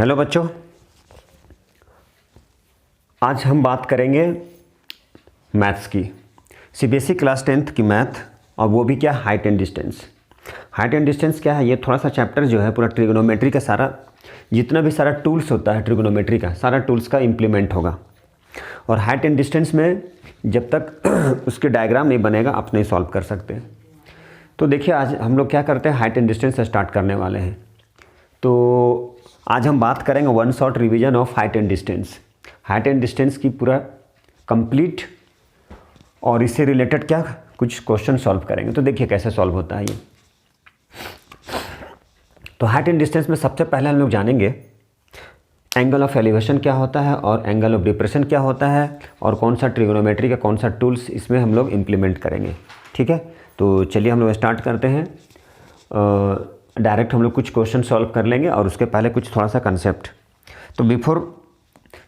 Hello बच्चों, आज हम बात करेंगे मैथ्स की। सीबीएसई क्लास 10th की मैथ, और वो भी क्या, height and distance. Height and distance क्या है, ये थोड़ा सा चैप्टर जो है पूरा ट्रिग्नोमेट्री का सारा जितना भी सारा टूल्स होता है ट्रिग्नोमेट्री का सारा टूल्स का इम्प्लीमेंट होगा। और हाइट एंड डिस्टेंस में जब तक उसके डायग्राम नहीं बनेगा आप नहीं सॉल्व कर सकते। तो देखिए आज हम लोग क्या करते हैं, हाइट एंड डिस्टेंस से स्टार्ट करने वाले हैं। तो आज हम बात करेंगे one shot revision of height and distance. Height and distance की पूरा कंप्लीट और इससे रिलेटेड क्या कुछ क्वेश्चन सॉल्व करेंगे। तो देखिए कैसे सॉल्व होता है ये। तो हाइट एंड डिस्टेंस में सबसे पहले हम लोग जानेंगे एंगल ऑफ एलिवेशन क्या होता है और एंगल ऑफ डिप्रेशन क्या होता है और कौन सा ट्रिग्नोमेट्री का कौन सा टूल्स इसमें हम लोग इम्प्लीमेंट करेंगे। ठीक है, तो चलिए हम लोग स्टार्ट करते हैं। डायरेक्ट हम लोग कुछ क्वेश्चन सॉल्व कर लेंगे और उसके पहले कुछ थोड़ा सा कंसेप्ट। तो before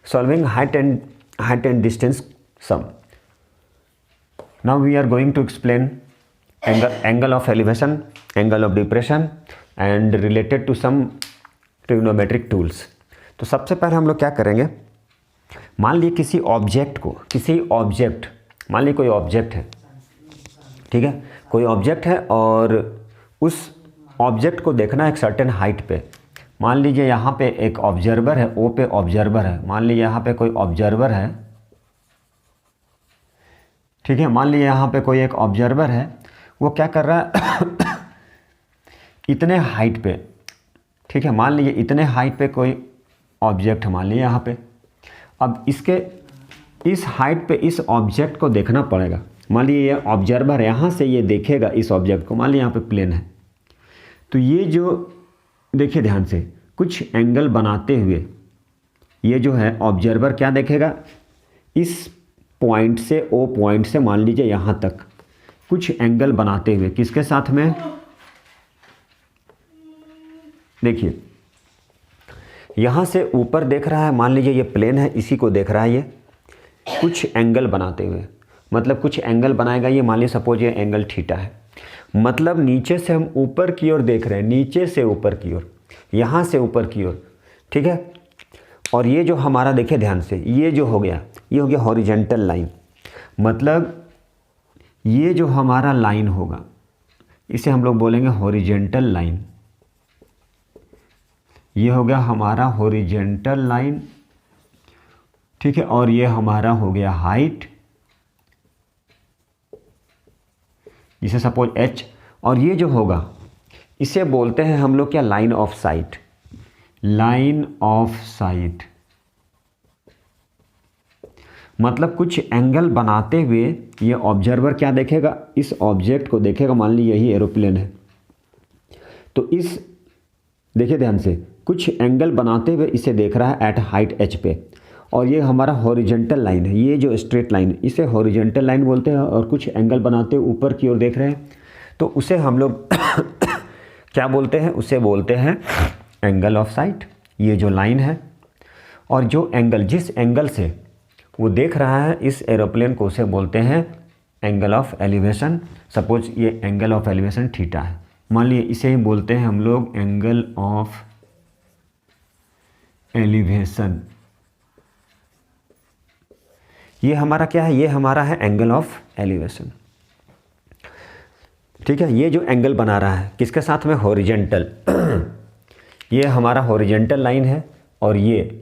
solving height and distance sum, now we are going to explain angle of elevation, angle of depression and related to some trigonometric tools. तो सबसे पहले हम लोग क्या करेंगे, मान लीजिए किसी ऑब्जेक्ट मान लीजिए कोई ऑब्जेक्ट है, ठीक है, कोई ऑब्जेक्ट है और उस ऑब्जेक्ट को देखना है एक सर्टेन हाइट पे। मान लीजिए यहाँ पे एक ऑब्जर्वर है, ओ पे ऑब्जर्वर है, मान लीजिए यहाँ पे कोई ऑब्जर्वर है, ठीक है, मान लीजिए यहाँ पे कोई एक ऑब्जर्वर है, वो क्या कर रहा है इतने हाइट पे, ठीक है, मान लीजिए इतने हाइट पे कोई ऑब्जेक्ट है, मान लीजिए यहाँ पे। अब इसके इस हाइट पे इस ऑब्जेक्ट को देखना पड़ेगा। मान लीजिए ये ऑब्जर्वर यहाँ से ये देखेगा इस ऑब्जेक्ट को, मान लीजिए यहाँ पे प्लेन है, तो ये जो देखिए ध्यान से कुछ एंगल बनाते हुए ये जो है ऑब्जर्वर क्या देखेगा, इस पॉइंट से ओ पॉइंट से मान लीजिए यहाँ तक कुछ एंगल बनाते हुए, किसके साथ में, देखिए यहाँ से ऊपर देख रहा है, मान लीजिए ये प्लेन है, इसी को देख रहा है, ये कुछ एंगल बनाते हुए, मतलब कुछ एंगल बनाएगा ये, मान लीजिए सपोज ये एंगल थीटा है, मतलब नीचे से हम ऊपर की ओर देख रहे हैं, नीचे से ऊपर की ओर, यहाँ से ऊपर की ओर, ठीक है। और ये जो हमारा देखिए ध्यान से, ये जो हो गया, ये हो गया हॉरिजेंटल लाइन, मतलब ये जो हमारा लाइन होगा इसे हम लोग बोलेंगे हॉरिजेंटल लाइन। ये हो गया हमारा हॉरिजेंटल लाइन, ठीक है, और ये हमारा हो गया हाइट, इसे सपोज h, और ये जो होगा इसे बोलते हैं हम लोग क्या, line of site. Line of site मतलब कुछ एंगल बनाते हुए ये ऑब्जर्वर क्या देखेगा, इस ऑब्जेक्ट को देखेगा, मान लीजिए यही एरोप्लेन है, तो इस देखिए ध्यान से कुछ एंगल बनाते हुए इसे देख रहा है एट हाइट h पे, और ये हमारा हॉरिजेंटल लाइन है, ये जो स्ट्रेट लाइन इसे हॉरिजेंटल लाइन बोलते हैं, और कुछ एंगल बनाते हुए ऊपर की ओर देख रहे हैं तो उसे हम लोग क्या बोलते हैं, उसे बोलते हैं एंगल ऑफ साइट। ये जो लाइन है और जो एंगल, जिस एंगल से वो देख रहा है इस एरोप्लेन को, उसे बोलते हैं एंगल ऑफ एलिवेशन। सपोज ये एंगल ऑफ एलिवेशन थीटा है, मान लीजिए इसे ही बोलते हैं हम लोग एंगल ऑफ एलिवेशन। ये हमारा क्या है, ये हमारा है एंगल ऑफ एलिवेशन, ठीक है। ये जो एंगल बना रहा है किसके साथ में, हॉरिजेंटल ये हमारा हॉरिजेंटल लाइन है, और ये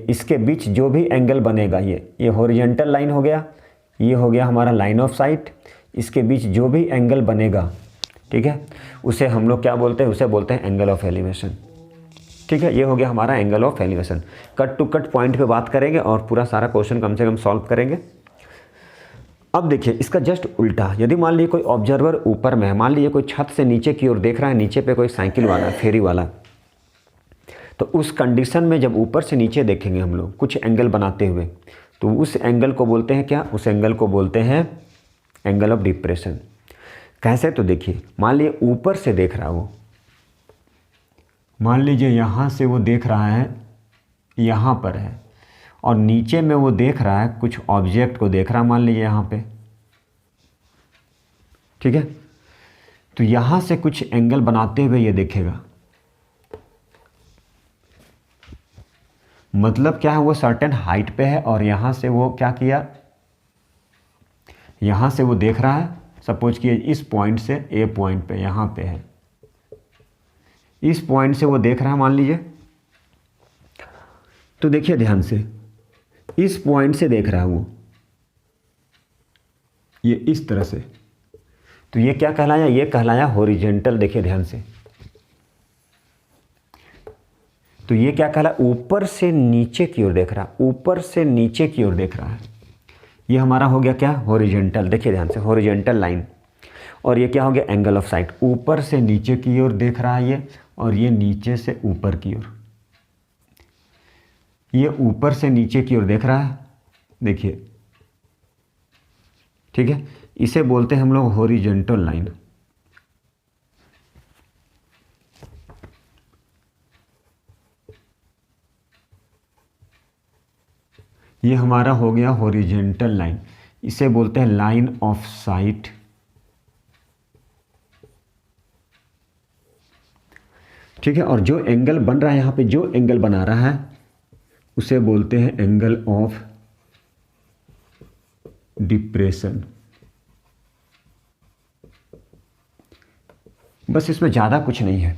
इसके बीच जो भी एंगल बनेगा, ये हॉरिजेंटल लाइन हो गया, ये हो गया हमारा लाइन ऑफ साइट, इसके बीच जो भी एंगल बनेगा, ठीक है, उसे हम लोग क्या बोलते हैं, उसे बोलते हैं एंगल ऑफ एलिवेशन, ठीक है। ये हो गया हमारा angle of elevation. Cut to cut point पे बात करेंगे और पूरा सारा क्वेश्चन कम से कम सॉल्व करेंगे। अब देखिए इसका जस्ट उल्टा, यदि मान लीजिए कोई ऑब्जर्वर ऊपर में है, मान लीजिए कोई छत से नीचे की ओर देख रहा है, नीचे पे कोई साइकिल वाला, फेरी वाला, तो उस कंडीशन में जब ऊपर से नीचे देखेंगे हम लोग कुछ एंगल बनाते हुए, तो उस एंगल को बोलते हैं क्या, उस एंगल को बोलते हैं एंगल ऑफ डिप्रेशन। कैसे, तो देखिए मान लीजिए ऊपर से देख रहा है वो, मान लीजिए यहाँ से वो देख रहा है, यहाँ पर है, और नीचे में वो देख रहा है कुछ ऑब्जेक्ट को देख रहा है, मान लीजिए यहाँ पे, ठीक है। तो यहाँ से कुछ एंगल बनाते हुए ये देखेगा, मतलब क्या है, वो सर्टेन हाइट पे है और यहाँ से वो क्या किया, यहाँ से वो देख रहा है, सपोज कि इस पॉइंट से ए पॉइंट पे यहाँ पे है, इस पॉइंट से वो देख रहा है मान लीजिए, तो देखिए ध्यान से, इस पॉइंट से देख रहा है वो, ये इस तरह से, तो ये क्या कहलाया, ये कहलाया हॉरिजॉन्टल। देखिए ध्यान से, तो ये क्या कहला, ऊपर से नीचे की ओर देख रहा, ऊपर से नीचे की ओर देख रहा है, ये हमारा हो गया क्या, हॉरिजॉन्टल। देखिए ध्यान से, हॉरिजॉन्टल लाइन। और ये क्या हो गया, एंगल ऑफ साइट, ऊपर से नीचे की ओर देख रहा है ये, और ये नीचे से ऊपर की ओर, ये ऊपर से नीचे की ओर देख रहा है, देखिए, ठीक है, इसे बोलते हैं हम लोग हॉरिजॉन्टल लाइन। ये हमारा हो गया हॉरिजॉन्टल लाइन, इसे बोलते हैं लाइन ऑफ साइट। ठीक है, और जो एंगल बन रहा है यहाँ पे, जो एंगल बना रहा है उसे बोलते हैं एंगल ऑफ डिप्रेशन। बस इसमें ज़्यादा कुछ नहीं है।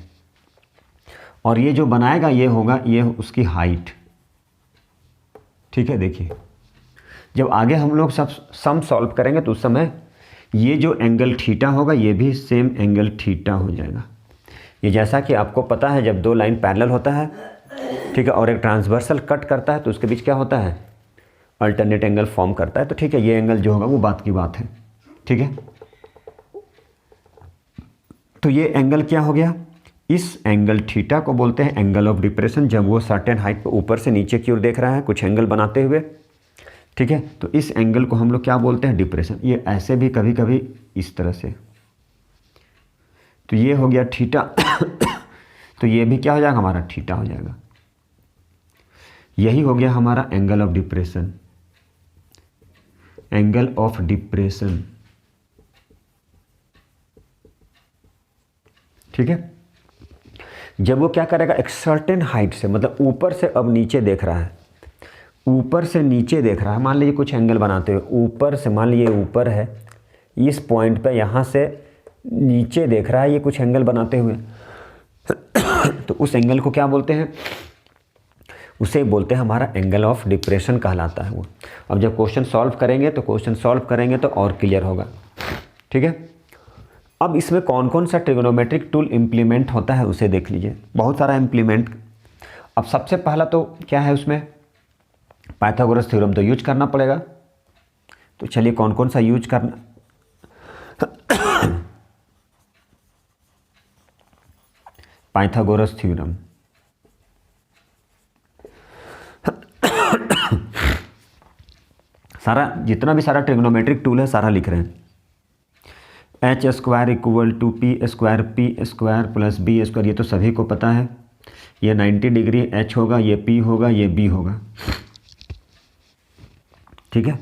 और ये जो बनाएगा ये होगा, ये उसकी हाइट। ठीक है, देखिए जब आगे हम लोग सब सम सॉल्व करेंगे तो उस समय ये जो एंगल थीटा होगा ये भी सेम एंगल थीटा हो जाएगा। ये जैसा कि आपको पता है, जब दो लाइन पैरेलल होता है, ठीक है, और एक ट्रांसवर्सल कट करता है तो उसके बीच क्या होता है, अल्टरनेट एंगल फॉर्म करता है। तो ठीक है, ये एंगल जो होगा वो बात की बात है। ठीक है, तो ये एंगल क्या हो गया, इस एंगल थीटा को बोलते हैं एंगल ऑफ डिप्रेशन, जब वो सर्टेन हाइट पर ऊपर से नीचे की ओर देख रहा है कुछ एंगल बनाते हुए। ठीक है, तो इस एंगल को हम लोग क्या बोलते हैं, डिप्रेशन। ये ऐसे भी कभी कभी इस तरह से, तो ये हो गया थीटा। तो ये भी क्या हो जाएगा, हमारा थीटा हो जाएगा। यही हो गया हमारा angle of depression, angle of depression. ठीक है, जब वो क्या करेगा, एक सर्टेन हाइट से, मतलब ऊपर से अब नीचे देख रहा है, ऊपर से नीचे देख रहा है, मान लीजिए कुछ एंगल बनाते हुए ऊपर से, मान लीजिए ऊपर है इस पॉइंट पे, यहाँ से नीचे देख रहा है ये कुछ एंगल बनाते हुए। तो उस एंगल को क्या बोलते हैं, उसे बोलते हैं हमारा एंगल ऑफ डिप्रेशन कहलाता है वो। अब जब क्वेश्चन सॉल्व करेंगे तो और क्लियर होगा। ठीक है, अब इसमें कौन कौन सा ट्रिग्नोमेट्रिक टूल इम्प्लीमेंट होता है उसे देख लीजिए, बहुत सारा इम्प्लीमेंट। अब सबसे पहला तो क्या है उसमें, पाइथागोरस थ्योरम तो यूज करना पड़ेगा। तो चलिए कौन कौन सा यूज करना, पाइथागोरस थ्योरम, सारा जितना भी सारा ट्रिग्नोमेट्रिक टूल है सारा लिख रहे हैं। H square equal to P square plus B square, ये तो सभी को पता है। ये 90 डिग्री एच होगा, ये पी होगा, ये बी होगा। ठीक है,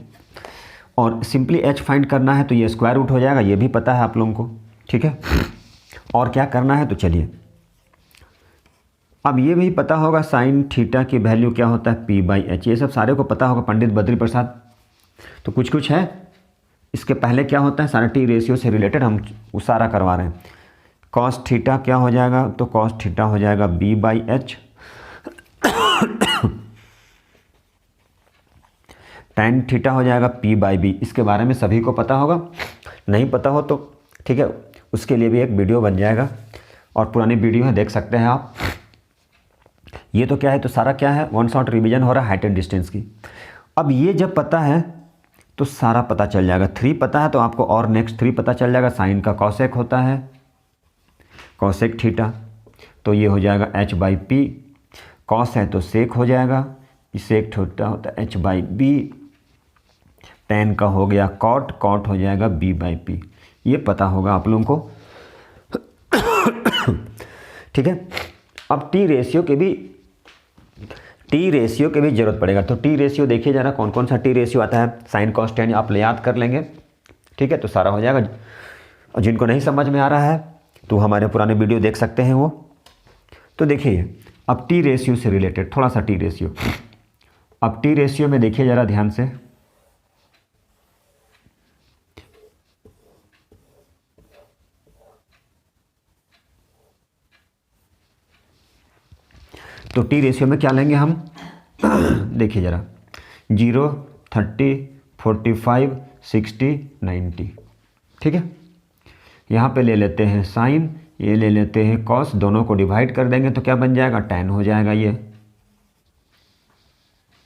और सिंपली एच फाइंड करना है तो ये स्क्वायर रूट हो जाएगा, ये भी पता है आप लोगों को। ठीक है, और क्या करना है, तो चलिए अब ये भी पता होगा साइन थीटा की वैल्यू क्या होता है, पी बाई एच, ये सब सारे को पता होगा, पंडित बद्री प्रसाद। तो कुछ कुछ है, इसके पहले क्या होता है, सारा टी रेशियो से रिलेटेड हम वो सारा करवा रहे हैं। कॉस थीटा क्या हो जाएगा, तो कॉस थीटा हो जाएगा B by H. Tan theta हो जाएगा पी बाई बी। इसके बारे में सभी को पता होगा, नहीं पता हो तो ठीक है, उसके लिए भी एक वीडियो बन जाएगा, और पुरानी वीडियो है देख सकते हैं आप। ये तो क्या है, तो सारा क्या है, वन शॉट रिवीजन हो रहा है हाइट एंड डिस्टेंस की। अब ये जब पता है तो सारा पता चल जाएगा। 3 पता है तो आपको और नेक्स्ट 3 पता चल जाएगा। साइन का कॉसेक होता है, कॉसेक थीटा, तो ये हो जाएगा एच बाई पी। कॉस है तो सेक हो जाएगा, सेक थीटा होता है एच बाई बी। टेन का हो गया कॉट, कॉट हो जाएगा बी बाई पी। ये पता होगा आप लोगों को। ठीक है, अब टी रेशियो के भी जरूरत पड़ेगा। तो टी रेशियो देखिए जरा, कौन कौन सा टी रेशियो आता है। साइन कॉस टेन आप याद कर लेंगे, ठीक है, तो सारा हो जाएगा। और जिनको नहीं समझ में आ रहा है तो हमारे पुराने वीडियो देख सकते हैं वो। तो देखिए अब टी रेशियो से रिलेटेड थोड़ा सा टी रेशियो, अब टी रेशियो में देखिए ज़रा ध्यान से, तो टी रेशियो में क्या लेंगे हम देखिए ज़रा 0, 30, 45, 60, 90, ठीक है। यहाँ पे ले लेते हैं साइन, ये ले लेते हैं कॉस, दोनों को डिवाइड कर देंगे तो क्या बन जाएगा, tan हो जाएगा ये,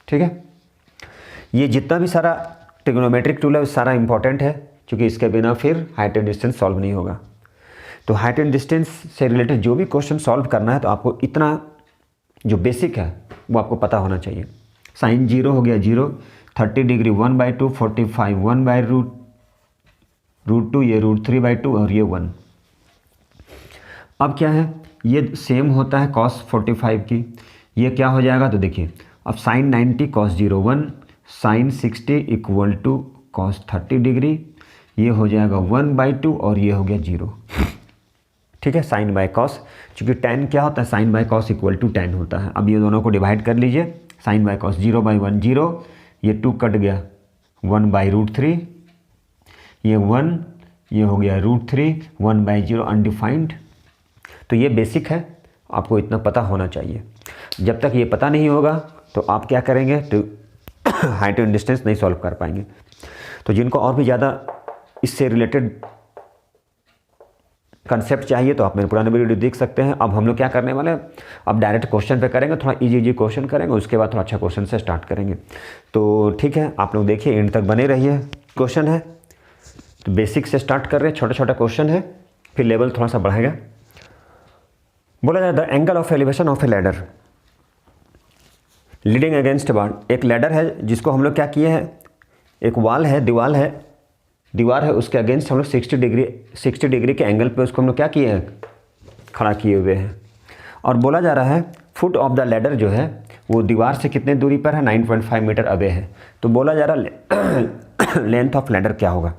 ठीक है। ये जितना भी सारा ट्रिग्नोमेट्रिक टूल है सारा इंपॉर्टेंट है, क्योंकि इसके बिना फिर हाइट एंड डिस्टेंस सॉल्व नहीं होगा। तो हाइट एंड डिस्टेंस से रिलेटेड जो भी क्वेश्चन सॉल्व करना है तो आपको इतना जो बेसिक है वो आपको पता होना चाहिए। साइन 0 हो गया 0, 30 डिग्री 1/2, 45 1/√2, ये √3/2 और ये 1। अब क्या है, ये सेम होता है cos 45 की, ये क्या हो जाएगा तो देखिए, अब sine 90 cos 0 1, sine 60 equal to cos 30 degree, ये हो जाएगा 1/2 और ये हो गया 0, ठीक है। साइन बाय कॉस, चूँकि tan क्या होता है, sine by cos equal to tan होता है। अब ये दोनों को डिवाइड कर लीजिए, साइन बाय कॉस 0/1 0, ये 2 कट गया, 1/√3, ये 1, ये हो गया √3, 1/0 अनडिफाइंड। तो ये बेसिक है, आपको इतना पता होना चाहिए। जब तक ये पता नहीं होगा तो आप क्या करेंगे, तो हाइट एंड डिस्टेंस नहीं सॉल्व कर पाएंगे। तो जिनको और भी ज़्यादा इससे रिलेटेड कंसेप्ट चाहिए तो आप मेरे पुराने वीडियो देख सकते हैं। अब हम लोग क्या करने वाले हैं, अब डायरेक्ट क्वेश्चन पे करेंगे, थोड़ा इजी क्वेश्चन करेंगे, उसके बाद थोड़ा अच्छा क्वेश्चन से स्टार्ट करेंगे। तो ठीक है, आप लोग देखिए, एंड तक बने रहिए। क्वेश्चन है तो बेसिक से स्टार्ट कर रहे हैं, छोटा छोटा क्वेश्चन है, फिर लेवल थोड़ा सा बढ़ेगा। बोला जाए the angle of elevation of a ladder leading against a bar. एक लैडर है जिसको हम लोग क्या किए हैं, एक वाल है, दीवार है, उसके अगेंस्ट हम लोग 60 डिग्री के एंगल पे उसको हम लोग क्या किए हैं, खड़ा किए हुए हैं। और बोला जा रहा है फुट ऑफ द लैडर जो है वो दीवार से कितने दूरी पर है, 9.5 मीटर अवे है। तो बोला जा रहा लेंथ ऑफ लैडर क्या होगा,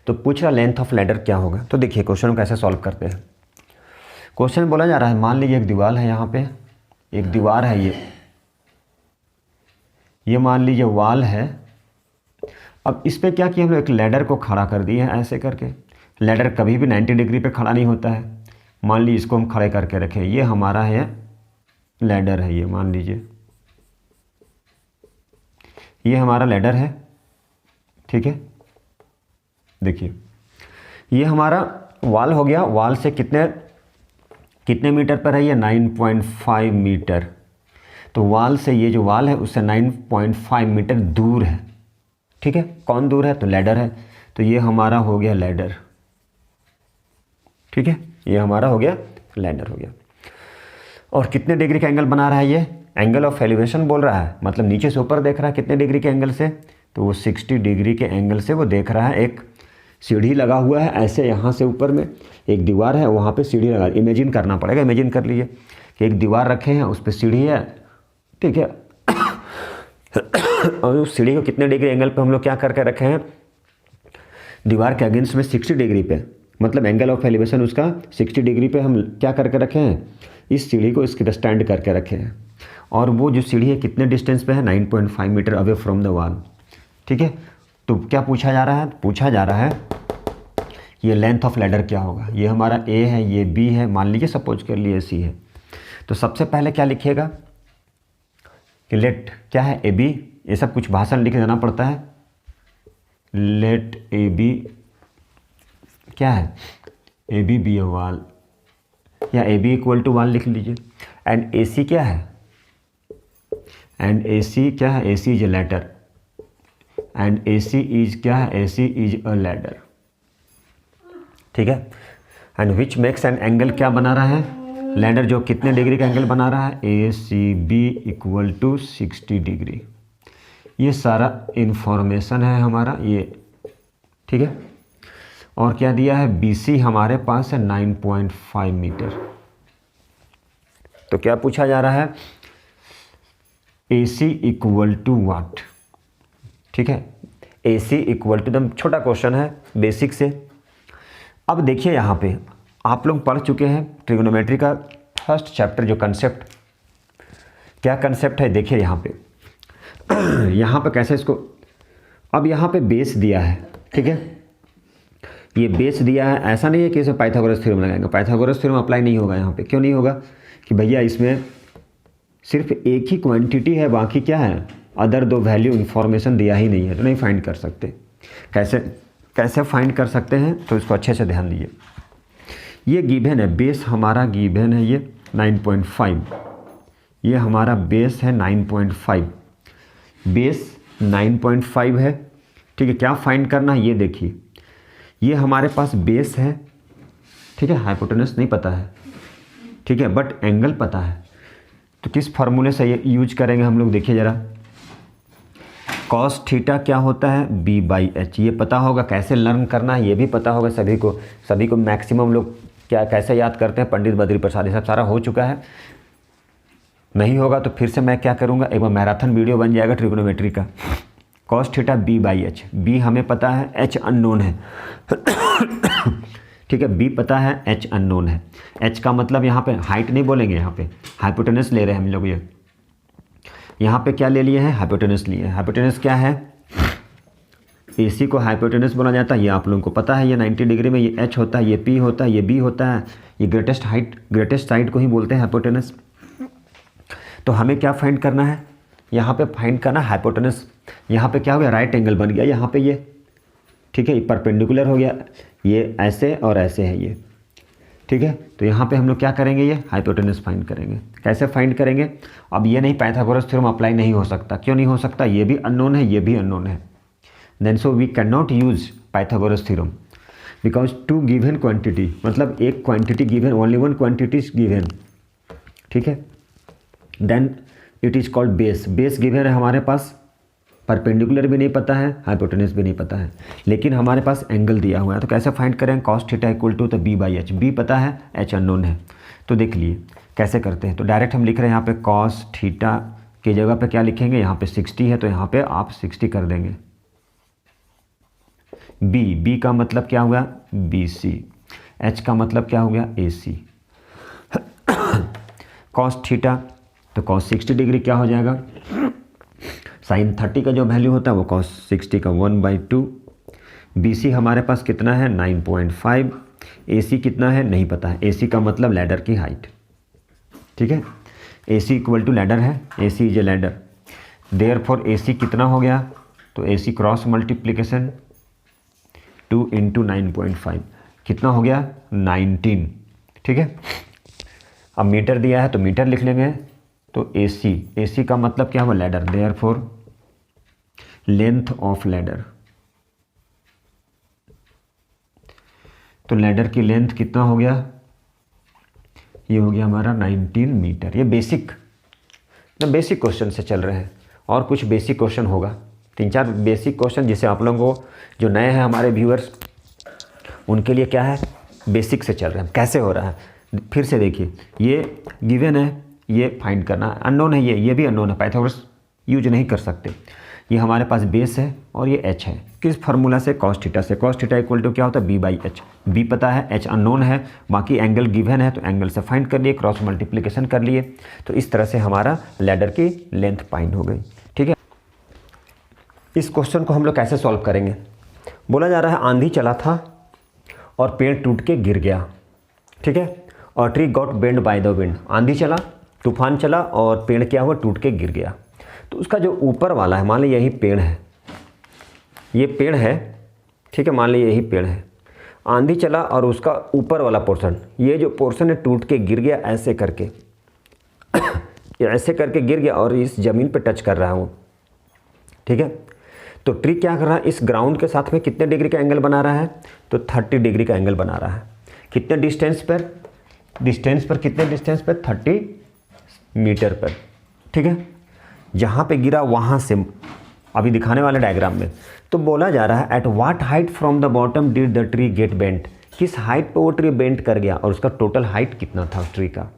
तो पूछ रहा लेंथ ऑफ लैडर क्या होगा। तो देखिए क्वेश्चन को कैसे सॉल्व करते हैं। क्वेश्चन बोला जा रहा है, मान लीजिए एक दीवार है, यहाँ पे एक दीवार है, ये मान लीजिए वाल है। अब इस पे क्या किया हम लोग, एक लैडर को खड़ा कर दिए हैं ऐसे करके। लैडर कभी भी 90 डिग्री पे खड़ा नहीं होता है। मान लीजिए इसको हम खड़े करके रखें, ये हमारा है लैडर है, ये मान लीजिए ये हमारा लैडर है, ठीक है। देखिए ये हमारा वाल हो गया, वाल से कितने मीटर पर है, ये 9.5 मीटर। तो वाल से ये जो वाल है उससे 9.5 मीटर दूर है, ठीक है। कौन दूर है, तो लैडर है। तो ये हमारा हो गया लैडर, ठीक है, ये हमारा हो गया लैडर हो गया। और कितने डिग्री का एंगल बना रहा है, ये एंगल ऑफ एलिवेशन बोल रहा है, मतलब नीचे से ऊपर देख रहा है कितने डिग्री के एंगल से, तो वो 60 डिग्री के एंगल से वो देख रहा है। एक सीढ़ी लगा हुआ है ऐसे, यहाँ से ऊपर में एक दीवार है, वहाँ पे सीढ़ी लगा, इमेजिन करना पड़ेगा। इमेजिन कर लीजिए कि एक दीवार रखे हैं, उस पर सीढ़ी है, ठीक है। और उस सीढ़ी को कितने डिग्री एंगल पे हम लोग क्या करके रखे हैं, दीवार के अगेंस्ट में 60 डिग्री पे, मतलब एंगल ऑफ एलिवेशन उसका 60 डिग्री पे हम क्या करके रखे हैं, इस सीढ़ी को इसके स्टैंड करके रखे हैं। और वो जो सीढ़ी है कितने डिस्टेंस पे है, 9.5 metre away from the wall, ठीक है। तो क्या पूछा जा रहा है, पूछा जा रहा है ये लेंथ ऑफ लैडर क्या होगा। ये हमारा ए है, ये बी है, मान लीजिए सपोज कर लिए सी है। तो सबसे पहले क्या लिखिएगा कि लेट क्या है, ए बी, ये सब कुछ भाषण लिख देना पड़ता है। लेट ए बी क्या है, ए बी बी ए वाल, या ए बी इक्वल टू वाल लिख लीजिए। एंड ए सी क्या है, एंड ए सी क्या है, A C is a ladder, and A C is क्या है, A C is a ladder, ठीक है। And which makes an angle क्या बना रहा है, लैडर जो कितने डिग्री का एंगल बना रहा है, A C B equal to 60 degree. ये सारा इन्फॉर्मेशन है हमारा ये, ठीक है। और क्या दिया है, बी सी हमारे पास है 9.5 मीटर। तो क्या पूछा जा रहा है, ए सी इक्वल टू वाट, ठीक है। ए सी इक्वल टू, एकदम छोटा क्वेश्चन है बेसिक से। अब देखिए यहाँ पे आप लोग पढ़ चुके हैं ट्रिग्नोमेट्री का फर्स्ट चैप्टर, जो कंसेप्ट क्या कंसेप्ट है देखिए यहाँ पे यहाँ पे कैसे इसको, अब यहाँ पे बेस दिया है, ठीक है, ये बेस दिया है, ऐसा नहीं है कि इसे पाइथागोरस थ्योरम लगाएंगे, पाइथागोरस थ्योरम अप्लाई नहीं होगा यहाँ पे। क्यों नहीं होगा कि भैया इसमें सिर्फ एक ही क्वांटिटी है, बाकी क्या है, अदर दो वैल्यू इन्फॉर्मेशन दिया ही नहीं है, तो नहीं फाइंड कर सकते। कैसे फाइंड कर सकते हैं, तो इसको अच्छे से ध्यान दीजिए। ये गिवन है, बेस हमारा गिवन है ये 9.5, ये हमारा बेस है 9.5, बेस 9.5 है, ठीक है। क्या फाइंड करना है ये देखिए, ये हमारे पास बेस है, ठीक है, हाइपोटेनस नहीं पता है, ठीक है, बट एंगल पता है। तो किस फार्मूले से ये यूज करेंगे हम लोग, देखिए ज़रा, कॉस थीटा क्या होता है, b/h, ये पता होगा। कैसे लर्न करना है ये भी पता होगा सभी को मैक्सिमम लोग क्या कैसे याद करते हैं, पंडित बद्री प्रसाद, ये सब सारा हो चुका है। नहीं होगा तो फिर से मैं क्या करूँगा, एक बार मैराथन वीडियो बन जाएगा ट्रिग्नोमेट्री का। कॉस थीटा b/h, b हमें पता है, h अननोन है ठीक है, b पता है, h अननोन है। h का मतलब यहाँ पे हाइट नहीं बोलेंगे, यहाँ पे हाइपोटेनस ले रहे हैं हम लोग। ये यहाँ पे क्या ले लिए हैं, हाइपोटेनस लिए हैं। हाइपोटेनस क्या है, AC को हाइपोटेनस बोला जाता है, ये आप लोगों को पता है। ये 90 डिग्री में ये h होता है, ये p होता है, ये b होता है, ये ग्रेटेस्ट साइड को ही बोलते हैं हाइपोटेनस। तो हमें क्या फाइंड करना है, यहाँ पे फाइंड करना हाइपोटेनस। यहाँ पे क्या हो गया, राइट एंगल बन गया यहाँ पे ये, ठीक है, परपेंडिकुलर हो गया, ये ऐसे और ऐसे है ये, ठीक है। तो यहाँ पे हम लोग क्या करेंगे, ये हाइपोटेनस फाइंड करेंगे। कैसे फाइंड करेंगे, अब ये नहीं, पाइथागोरस थ्योरम अप्लाई नहीं हो सकता। क्यों नहीं हो सकता, ये भी अननोन है, ये भी अननोन है। Then so we can not use Pythagoras theorem because two given quantity, मतलब एक quantity given, only one quantity is given, ठीक है। Then it is called base. Base given है हमारे पास, परपेंडिकुलर भी नहीं पता है, हाइपोटेनस भी नहीं पता है, लेकिन हमारे पास एंगल दिया हुआ है। तो कैसे फाइंड करें, कॉस थीटा इक्वल टू, तो b/h, b पता है, h अननोन है। तो देख लिए कैसे करते हैं। तो डायरेक्ट हम लिख रहे हैं यहाँ पे कॉस थीटा की जगह पे क्या लिखेंगे, यहाँ पे 60 है, तो यहाँ पे आप 60 कर देंगे। b का मतलब क्या हुआ, BC, h का मतलब क्या हो गया, AC। कॉस थीटा, तो कॉस 60 डिग्री क्या हो जाएगा, साइन 30 का जो वैल्यू होता है वो कॉस 60 का 1/2। BC हमारे पास कितना है, 9.5। AC कितना है नहीं पता है, AC का मतलब लैडर की हाइट, ठीक है। AC इक्वल टू लैडर है, AC is a ladder, therefore AC कितना हो गया, तो AC क्रॉस मल्टीप्लिकेशन 2 × 9.5 कितना हो गया, 19, ठीक है। अब मीटर दिया है तो मीटर लिख लेंगे। तो AC का मतलब क्या हुआ, ladder, therefore length of ladder, तो लैडर की लेंथ कितना हो गया, ये हो गया हमारा 19 मीटर। ये बेसिक क्वेश्चन से चल रहे हैं, और कुछ बेसिक क्वेश्चन होगा, 3-4 बेसिक क्वेश्चन जिसे आप लोगों को जो नए हैं हमारे व्यूअर्स उनके लिए क्या है, बेसिक से चल रहे हैं। कैसे हो रहा है फिर से देखिए, ये गिवन है, ये फाइंड करना, अननोन है, ये भी अननोन है, पाइथागोरस यूज नहीं कर सकते। ये हमारे पास बेस है और ये h है, किस फार्मूला से, कॉस थीटा से। कॉस थीटा इक्वल टू क्या होता है, b/h, b पता है, h अननोन है, बाकी एंगल गिवन है, तो एंगल से फाइंड कर लिए, क्रॉस मल्टीप्लिकेशन कर लिए। तो इस तरह से हमारा लैडर की लेंथ फाइंड हो गई, ठीक है। इस क्वेश्चन को हम लोग कैसे सॉल्व करेंगे, बोला जा रहा है आंधी चला था और पेड़ टूट के गिर गया, ठीक है, और tree got bend by the wind. आंधी चला, तूफान चला और पेड़ क्या हुआ, टूट के गिर गया। तो उसका जो ऊपर वाला है, मान लीजिए यही पेड़ है, ये पेड़ है, ठीक है, मान लीजिए यही पेड़ है, आंधी चला और उसका ऊपर वाला पोर्शन, ये जो पोर्शन है टूट के गिर गया ऐसे करके ऐसे करके गिर गया और इस ज़मीन पे टच कर रहा है वो, ठीक है। तो ट्री क्या कर रहा है, इस ग्राउंड के साथ में कितने डिग्री का एंगल बना रहा है, तो 30 डिग्री का एंगल बना रहा है। कितने डिस्टेंस पर, कितने डिस्टेंस पर, 30 मीटर पर, ठीक है। जहाँ पे गिरा वहाँ से अभी दिखाने वाले डायग्राम में, तो बोला जा रहा है at what height from the bottom did the tree get bent, किस हाइट पे वो ट्री बेंट कर गया और उसका टोटल हाइट कितना था उस ट्री का।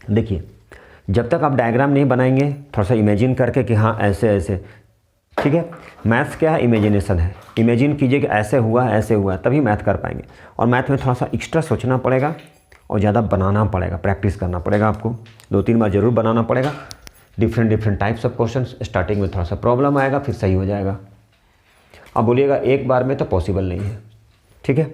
देखिए जब तक आप डायग्राम नहीं बनाएंगे, थोड़ा सा इमेजिन करके कि हाँ ऐसे ऐसे, ठीक है। मैथ्स क्या है, इमेजिनेशन है। इमेजिन कीजिए कि ऐसे हुआ तभी मैथ कर पाएंगे, और मैथ में थोड़ा सा एक्स्ट्रा सोचना पड़ेगा और ज़्यादा बनाना पड़ेगा, प्रैक्टिस करना पड़ेगा आपको, 2-3 बार ज़रूर बनाना पड़ेगा। Different types of question. Starting में थोड़ा सा प्रॉब्लम आएगा, फिर सही हो जाएगा। अब बोलिएगा एक बार में तो पॉसिबल नहीं है, ठीक है।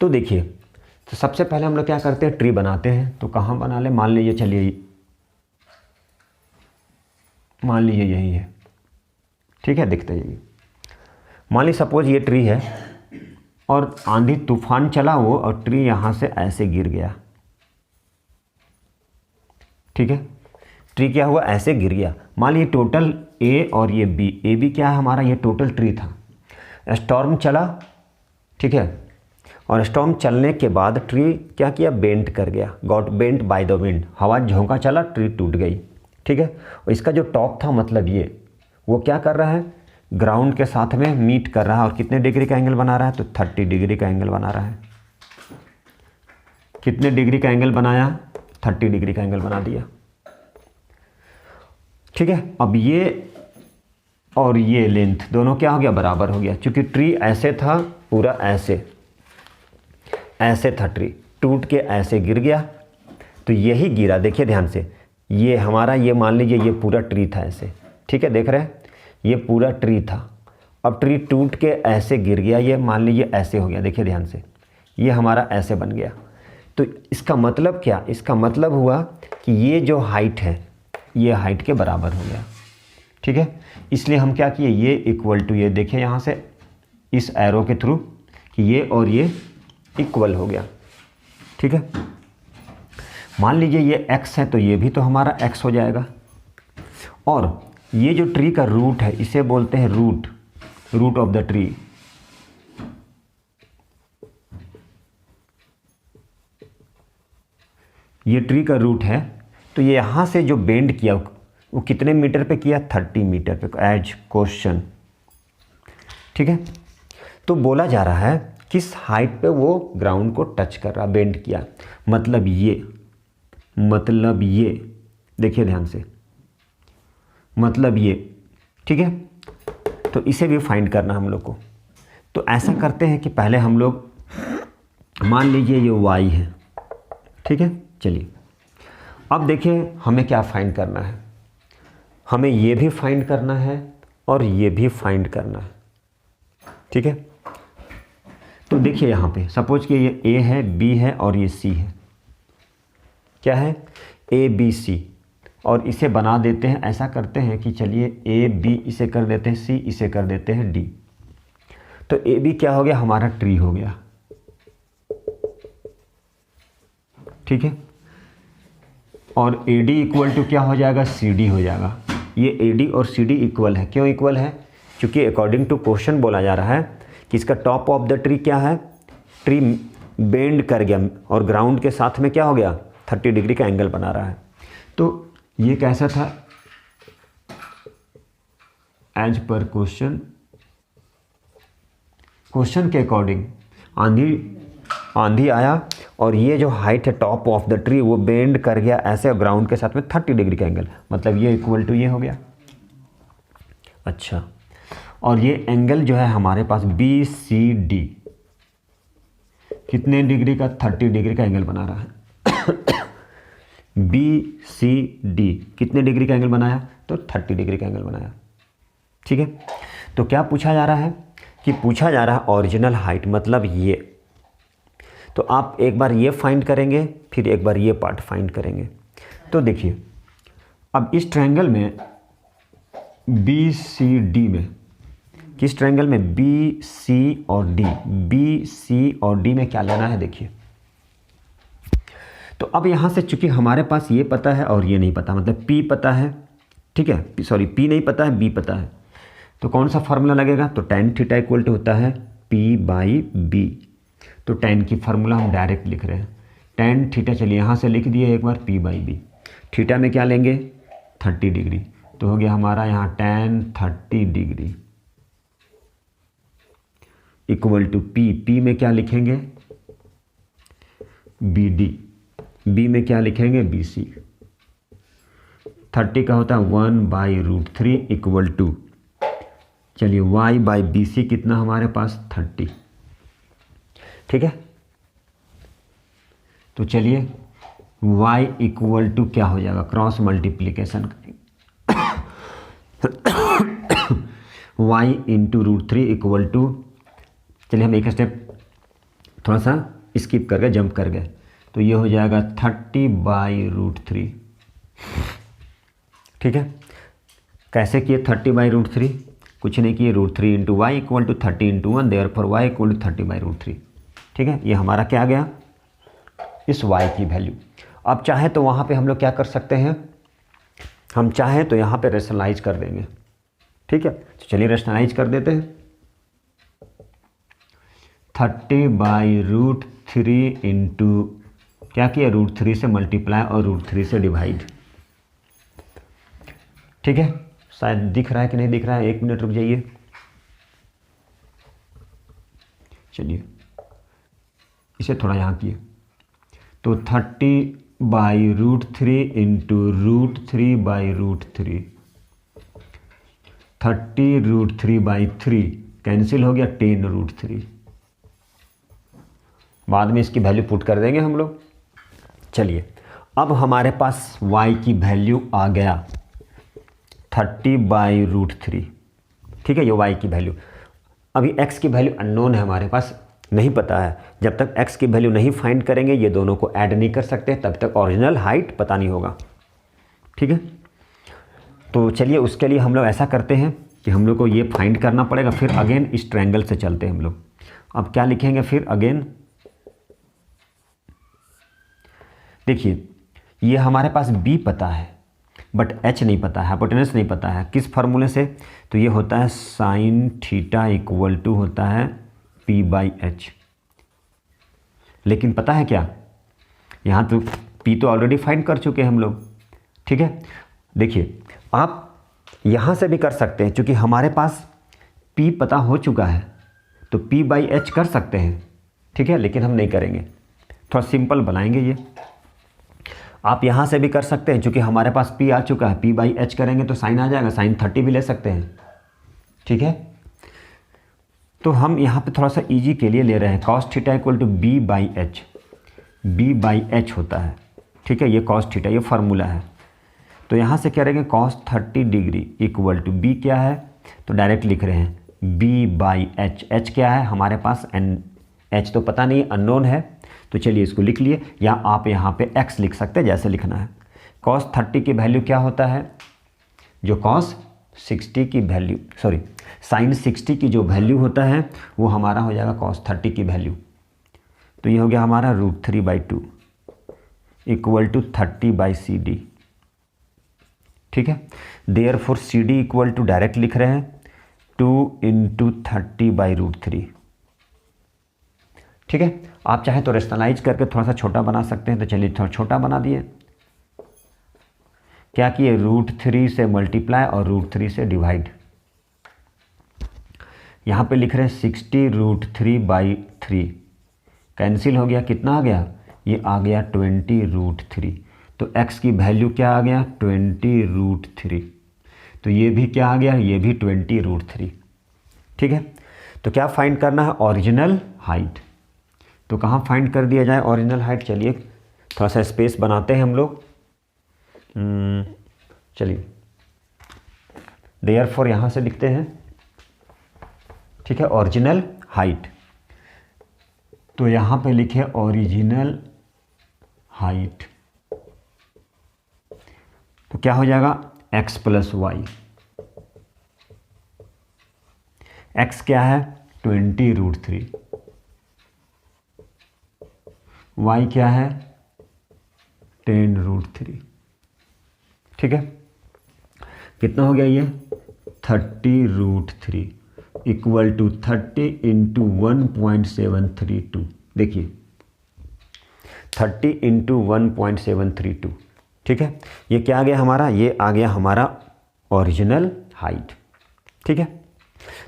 तो देखिए, तो सबसे पहले हम लोग क्या करते हैं, ट्री बनाते हैं। तो कहाँ बना ले, मान लीजिए, चलिए मान लीजिए यही है, ठीक है, दिखता है ये। मान लीजिए सपोज ये ट्री है और आंधी तूफान चला वो, और ट्री यहाँ से ऐसे गिर गया, ठीक है। ट्री क्या हुआ, ऐसे गिर गया। मान लीजिए टोटल ए और ये बी, ए बी क्या है हमारा, ये टोटल ट्री था। स्टॉर्म चला, ठीक है, और स्टॉर्म चलने के बाद ट्री क्या किया, बेंट कर गया, got bent by the wind. हवा झोंका चला, ट्री टूट गई, ठीक है। और इसका जो टॉप था, मतलब ये, वो क्या कर रहा है, ग्राउंड के साथ में मीट कर रहा है, और कितने डिग्री का एंगल बना रहा है, तो 30 डिग्री का एंगल बना रहा है। कितने डिग्री का एंगल बनाया, 30 डिग्री का एंगल बना दिया, ठीक है। अब ये और ये लेंथ दोनों क्या हो गया, बराबर हो गया, क्योंकि ट्री ऐसे था, पूरा ऐसे था ट्री, टूट के ऐसे गिर गया। तो यही गिरा, देखिए ध्यान से, ये हमारा, ये मान लीजिए ये पूरा ट्री था ऐसे, ठीक है, देख रहे हैं, ये पूरा ट्री था। अब ट्री टूट के ऐसे गिर गया, ये मान लीजिए ऐसे हो गया, देखिए ध्यान से, ये हमारा ऐसे बन गया। तो इसका मतलब क्या, इसका मतलब हुआ कि ये जो हाइट है, ये हाइट के बराबर हो गया, ठीक है। इसलिए हम क्या किए, ये इक्वल टू ये, देखिए यहाँ से इस एरो के थ्रू कि ये और ये इक्वल हो गया, ठीक है। मान लीजिए ये x है, तो ये भी तो हमारा x हो जाएगा। और ये जो ट्री का रूट है, इसे बोलते हैं रूट ऑफ द ट्री। ये ट्री का रूट है, तो ये यहाँ से जो बेंड किया वो कितने मीटर पे किया, 30 मीटर पे, एज क्वेश्चन, ठीक है। तो बोला जा रहा है किस हाइट पे वो ग्राउंड को टच कर रहा, बेंड किया, मतलब ये देखिए ध्यान से, मतलब ये, ठीक है। तो इसे भी फाइंड करना हम लोग को। तो ऐसा करते हैं कि पहले हम लोग, मान लीजिए ये y है, ठीक है। चलिए अब देखिए हमें क्या फाइंड करना है, हमें ये भी फाइंड करना है और ये भी फाइंड करना है, ठीक है। तो देखिए यहाँ पे सपोज कि ये a है, b है और ये c है, क्या है, a b c, और इसे बना देते हैं, ऐसा करते हैं कि चलिए a b इसे कर देते हैं c, इसे कर देते हैं d। तो a b क्या हो गया, हमारा ट्री हो गया, ठीक है। और AD इक्वल टू क्या हो जाएगा, CD हो जाएगा। ये AD और CD इक्वल है, क्यों इक्वल है, क्योंकि अकॉर्डिंग टू क्वेश्चन बोला जा रहा है कि इसका टॉप ऑफ द ट्री क्या है, ट्री बेंड कर गया और ग्राउंड के साथ में क्या हो गया, 30 डिग्री का एंगल बना रहा है। तो ये कैसा था, एज पर क्वेश्चन के अकॉर्डिंग आंधी आया और ये जो हाइट है टॉप ऑफ द ट्री वो बेंड कर गया ऐसे, ग्राउंड के साथ में 30 डिग्री का एंगल, मतलब ये इक्वल टू ये हो गया। अच्छा, और ये एंगल जो है हमारे पास BCD कितने डिग्री का, 30 डिग्री का एंगल बना रहा है। BCD कितने डिग्री का एंगल बनाया, तो 30 डिग्री का एंगल बनाया, ठीक है। तो क्या पूछा जा रहा है कि पूछा जा रहा है ओरिजिनल हाइट, मतलब ये। तो आप एक बार ये फाइंड करेंगे, फिर एक बार ये पार्ट फाइंड करेंगे। तो देखिए अब इस ट्रायंगल में BCD में, किस ट्रायंगल में, BC और D, BC और D में क्या लेना है, देखिए। तो अब यहाँ से चूंकि हमारे पास ये पता है और ये नहीं पता, मतलब P पता है, ठीक है, सॉरी P नहीं पता है, B पता है। तो कौन सा फार्मूला लगेगा, तो tan थीटा इक्वल टू होता है P/B। तो tan की फार्मूला हम डायरेक्ट लिख रहे हैं, tan थीटा, चलिए यहाँ से लिख दिए एक बार P/B। थीटा में क्या लेंगे, 30 डिग्री, तो हो गया हमारा यहाँ tan 30 degree equal to P में क्या लिखेंगे, BD, B में क्या लिखेंगे, BC। 30 का होता है 1/√3 इक्वल टू, चलिए y/BC कितना हमारे पास, 30, ठीक है। तो चलिए y इक्वल टू क्या हो जाएगा, क्रॉस मल्टीप्लीकेशन करेंगे y इंटू √3 इक्वल टू, चलिए हम एक स्टेप थोड़ा सा स्किप कर गए, जंप कर गए, तो ये हो जाएगा 30/√3। ठीक है, कैसे किए 30/√3, कुछ नहीं किए, √3 into Y equal to 30 into 1, therefore y equal to 30/√3। ठीक है, ये हमारा क्या आ गया, इस y की वैल्यू। अब चाहे तो वहाँ पे हम लोग क्या कर सकते हैं, हम चाहें तो यहाँ पे रेशनलाइज कर देंगे। ठीक है, तो चलिए रेशनलाइज कर देते हैं। 30/√3 इंटू क्या किया, √3 से मल्टीप्लाई और √3 से डिवाइड। ठीक है, शायद दिख रहा है कि नहीं दिख रहा है, 1 मिनट रुक जाइए। चलिए इसे थोड़ा यहाँ किए, तो 30/√3 इंटू √3/√3, 30√3/3 कैंसिल हो गया, 10√3। बाद में इसकी वैल्यू पुट कर देंगे हम लोग। चलिए अब हमारे पास y की वैल्यू आ गया 30/√3। ठीक है, ये y की वैल्यू। अभी x की वैल्यू अननोन है, हमारे पास नहीं पता है। जब तक x की वैल्यू नहीं फाइंड करेंगे, ये दोनों को ऐड नहीं कर सकते, तब तक ओरिजिनल हाइट पता नहीं होगा। ठीक है, तो चलिए उसके लिए हम लोग ऐसा करते हैं कि हम लोग को ये फाइंड करना पड़ेगा। फिर अगेन इस ट्रायंगल से चलते हैं हम लोग। अब क्या लिखेंगे फिर अगेन, देखिए ये हमारे पास b पता है बट h नहीं पता है, हाइपोटेनस नहीं पता है। किस फार्मूले से, तो ये होता है साइन थीटा इक्वल टू होता है p/h। लेकिन पता है क्या, यहाँ तो p तो ऑलरेडी फाइंड कर चुके हैं हम लोग। ठीक है, देखिए आप यहाँ से भी कर सकते हैं, क्योंकि हमारे पास p पता हो चुका है तो p/h कर सकते हैं। ठीक है, लेकिन हम नहीं करेंगे, थोड़ा सिंपल बनाएंगे ये। आप यहाँ से भी कर सकते हैं, क्योंकि हमारे पास p आ चुका है, p/h करेंगे तो साइन आ जाएगा, साइन 30 भी ले सकते हैं। ठीक है, तो हम यहाँ पे थोड़ा सा इजी के लिए ले रहे हैं, cos theta equal to b/h, b/h होता है। ठीक है, ये cos थीटा ये फार्मूला है। तो यहाँ से क्या रहेंगे, cos 30 degree equal to b क्या है, तो डायरेक्ट लिख रहे हैं b/h। h क्या है हमारे पास, h तो पता नहीं, अननोन है, तो चलिए इसको लिख लिए, या आप यहाँ पे x लिख सकते हैं, जैसे लिखना है। cos 30 की वैल्यू क्या होता है, जो cos 60 की वैल्यू, सॉरी साइन 60 की जो वैल्यू होता है वो हमारा हो जाएगा cos 30 की वैल्यू। तो ये हो गया हमारा √3/2 इक्वल टू 30/CD। ठीक है, therefore CD equal to direct लिख रहे हैं 2 इंटू 30/√3। ठीक है, आप चाहे तो रेशनलाइज करके थोड़ा सा छोटा बना सकते हैं, तो चलिए थोड़ा छोटा बना दिए। क्या किए, √3 से मल्टीप्लाई और √3 से डिवाइड। यहाँ पे लिख रहे हैं 60√3/3 कैंसिल हो गया, कितना आ गया, ये आ गया 20√3। तो x की वैल्यू क्या आ गया, 20√3। तो ये भी क्या आ गया, ये भी 20√3। ठीक है, तो क्या फाइंड करना है, ओरिजिनल हाइट। तो कहाँ फाइंड कर दिया जाए ओरिजिनल हाइट, चलिए थोड़ा सा स्पेस बनाते हैं हम लोग। चलिए देयरफॉर यहाँ से लिखते हैं। ठीक है, ओरिजिनल हाइट, तो यहाँ पे लिखे ओरिजिनल हाइट, तो क्या हो जाएगा x + y। x क्या है 20√3, y क्या है 10√3। ठीक है, कितना हो गया ये 30√3 इक्वल टू 30 इंटू 1.732। देखिए 30 इंटू 1.732। ठीक है, ये क्या आ गया हमारा, ये आ गया हमारा ओरिजिनल हाइट। ठीक है,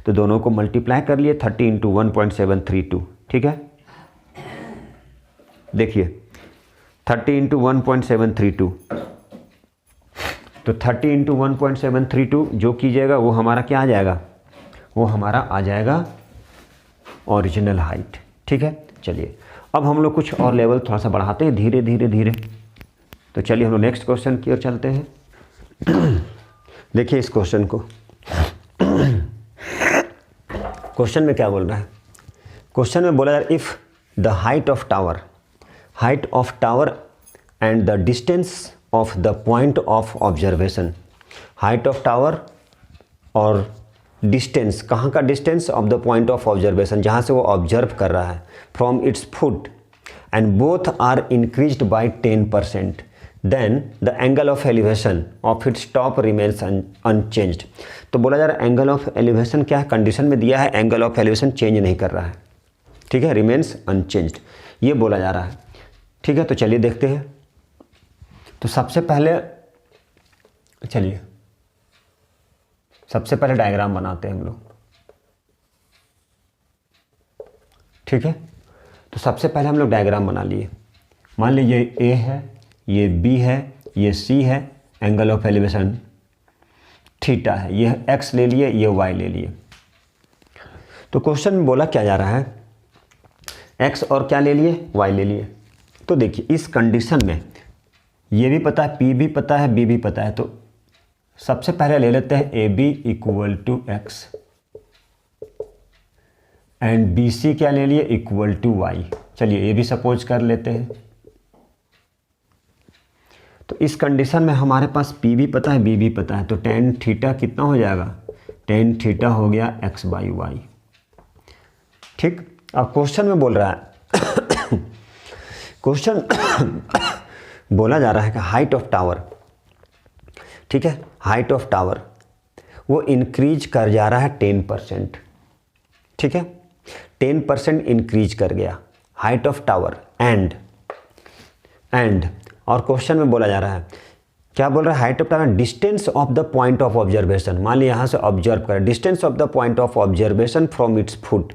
तो दोनों को मल्टीप्लाई कर लिए 30 इंटू 1.732। ठीक है, देखिए 30 इंटू 1.732, तो 30 इंटू 1.732 जो कीजिएगा वो हमारा क्या आ जाएगा, वो हमारा आ जाएगा ओरिजिनल हाइट। ठीक है, चलिए अब हम लोग कुछ और लेवल थोड़ा सा बढ़ाते हैं धीरे धीरे धीरे। तो चलिए हम लोग नेक्स्ट क्वेश्चन की ओर चलते हैं। देखिए इस क्वेश्चन को, क्वेश्चन में क्या बोल रहा है। क्वेश्चन में बोला यार if the height of tower and the distance of the point of observation, height of tower और डिस्टेंस, कहाँ का distance, of the point of observation, जहाँ से वो ऑब्जर्व कर रहा है, from its foot, and both are increased by 10%, then the angle of elevation of its top remains unchanged. तो बोला जा रहा है एंगल ऑफ एलिवेशन क्या है, कंडीशन में दिया है एंगल ऑफ एलिवेशन चेंज नहीं कर रहा है, ठीक है, रिमेन्स अनचेंज्ड, ये बोला जा रहा है, ठीक है। तो चलिए देखते हैं। तो सबसे पहले डायग्राम बनाते हैं हम लोग, ठीक है। तो सबसे पहले हम लोग डायग्राम बना लिए। मान लीजिए ये ए है, ये बी है, ये सी है, एंगल ऑफ एलिवेशन थीटा है, ये एक्स ले लिए, ये वाई ले लिए। तो क्वेश्चन में बोला क्या जा रहा है, एक्स और क्या ले लिए, वाई ले लिए। तो देखिए इस कंडीशन में ये भी पता है, पी भी पता है, बी भी पता है। तो सबसे पहले ले लेते हैं A B equal to X and B C क्या ले लिए, इक्वल टू वाई। चलिए ये भी सपोज कर लेते हैं। तो इस कंडीशन में हमारे पास पी भी पता है, बी भी पता है। तो टेन थीटा कितना हो जाएगा, टेन थीटा हो गया एक्स बाई वाई, ठीक। अब क्वेश्चन में बोल रहा है क्वेश्चन बोला जा रहा है कि हाइट ऑफ टावर, ठीक है, हाइट ऑफ टावर वो इंक्रीज कर जा रहा है 10%, ठीक है, 10% इंक्रीज कर गया हाइट ऑफ टावर एंड और क्वेश्चन में बोला जा रहा है, क्या बोल रहा है, height of tower distance of the point of observation. मान लीजिए यहाँ से ऑब्जर्व करें, distance of the point of observation from its foot.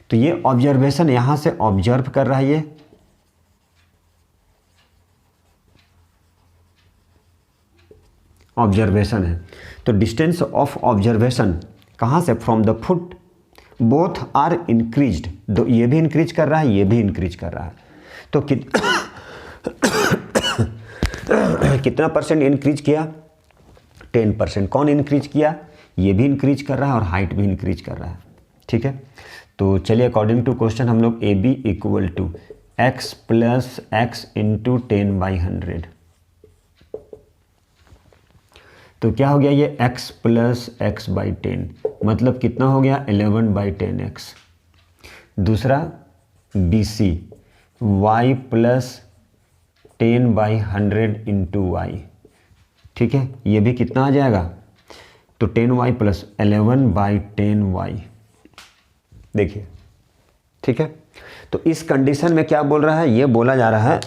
तो ये ऑब्जर्वेशन यहाँ से ऑब्जर्व कर रहा है, ये ऑब्जर्वेशन है। तो डिस्टेंस ऑफ ऑब्जर्वेशन कहाँ से, from the foot, both are increased, तो ये भी इंक्रीज कर रहा है, ये भी इंक्रीज कर रहा है। तो कितना परसेंट इंक्रीज किया, 10%। कौन इंक्रीज किया, ये भी इंक्रीज कर रहा है और हाइट भी इंक्रीज कर रहा है, ठीक है। तो चलिए अकॉर्डिंग टू क्वेश्चन हम लोग A B equal to X plus X into 10/100। तो क्या हो गया ये x प्लस एक्स बाई 10, मतलब कितना हो गया 11/10x। दूसरा B C y plus 10/100 into Y, ठीक है, ये भी कितना आ जाएगा, तो 10y प्लस 11/10y, देखिए, ठीक है। तो इस कंडीशन में क्या बोल रहा है, ये बोला जा रहा है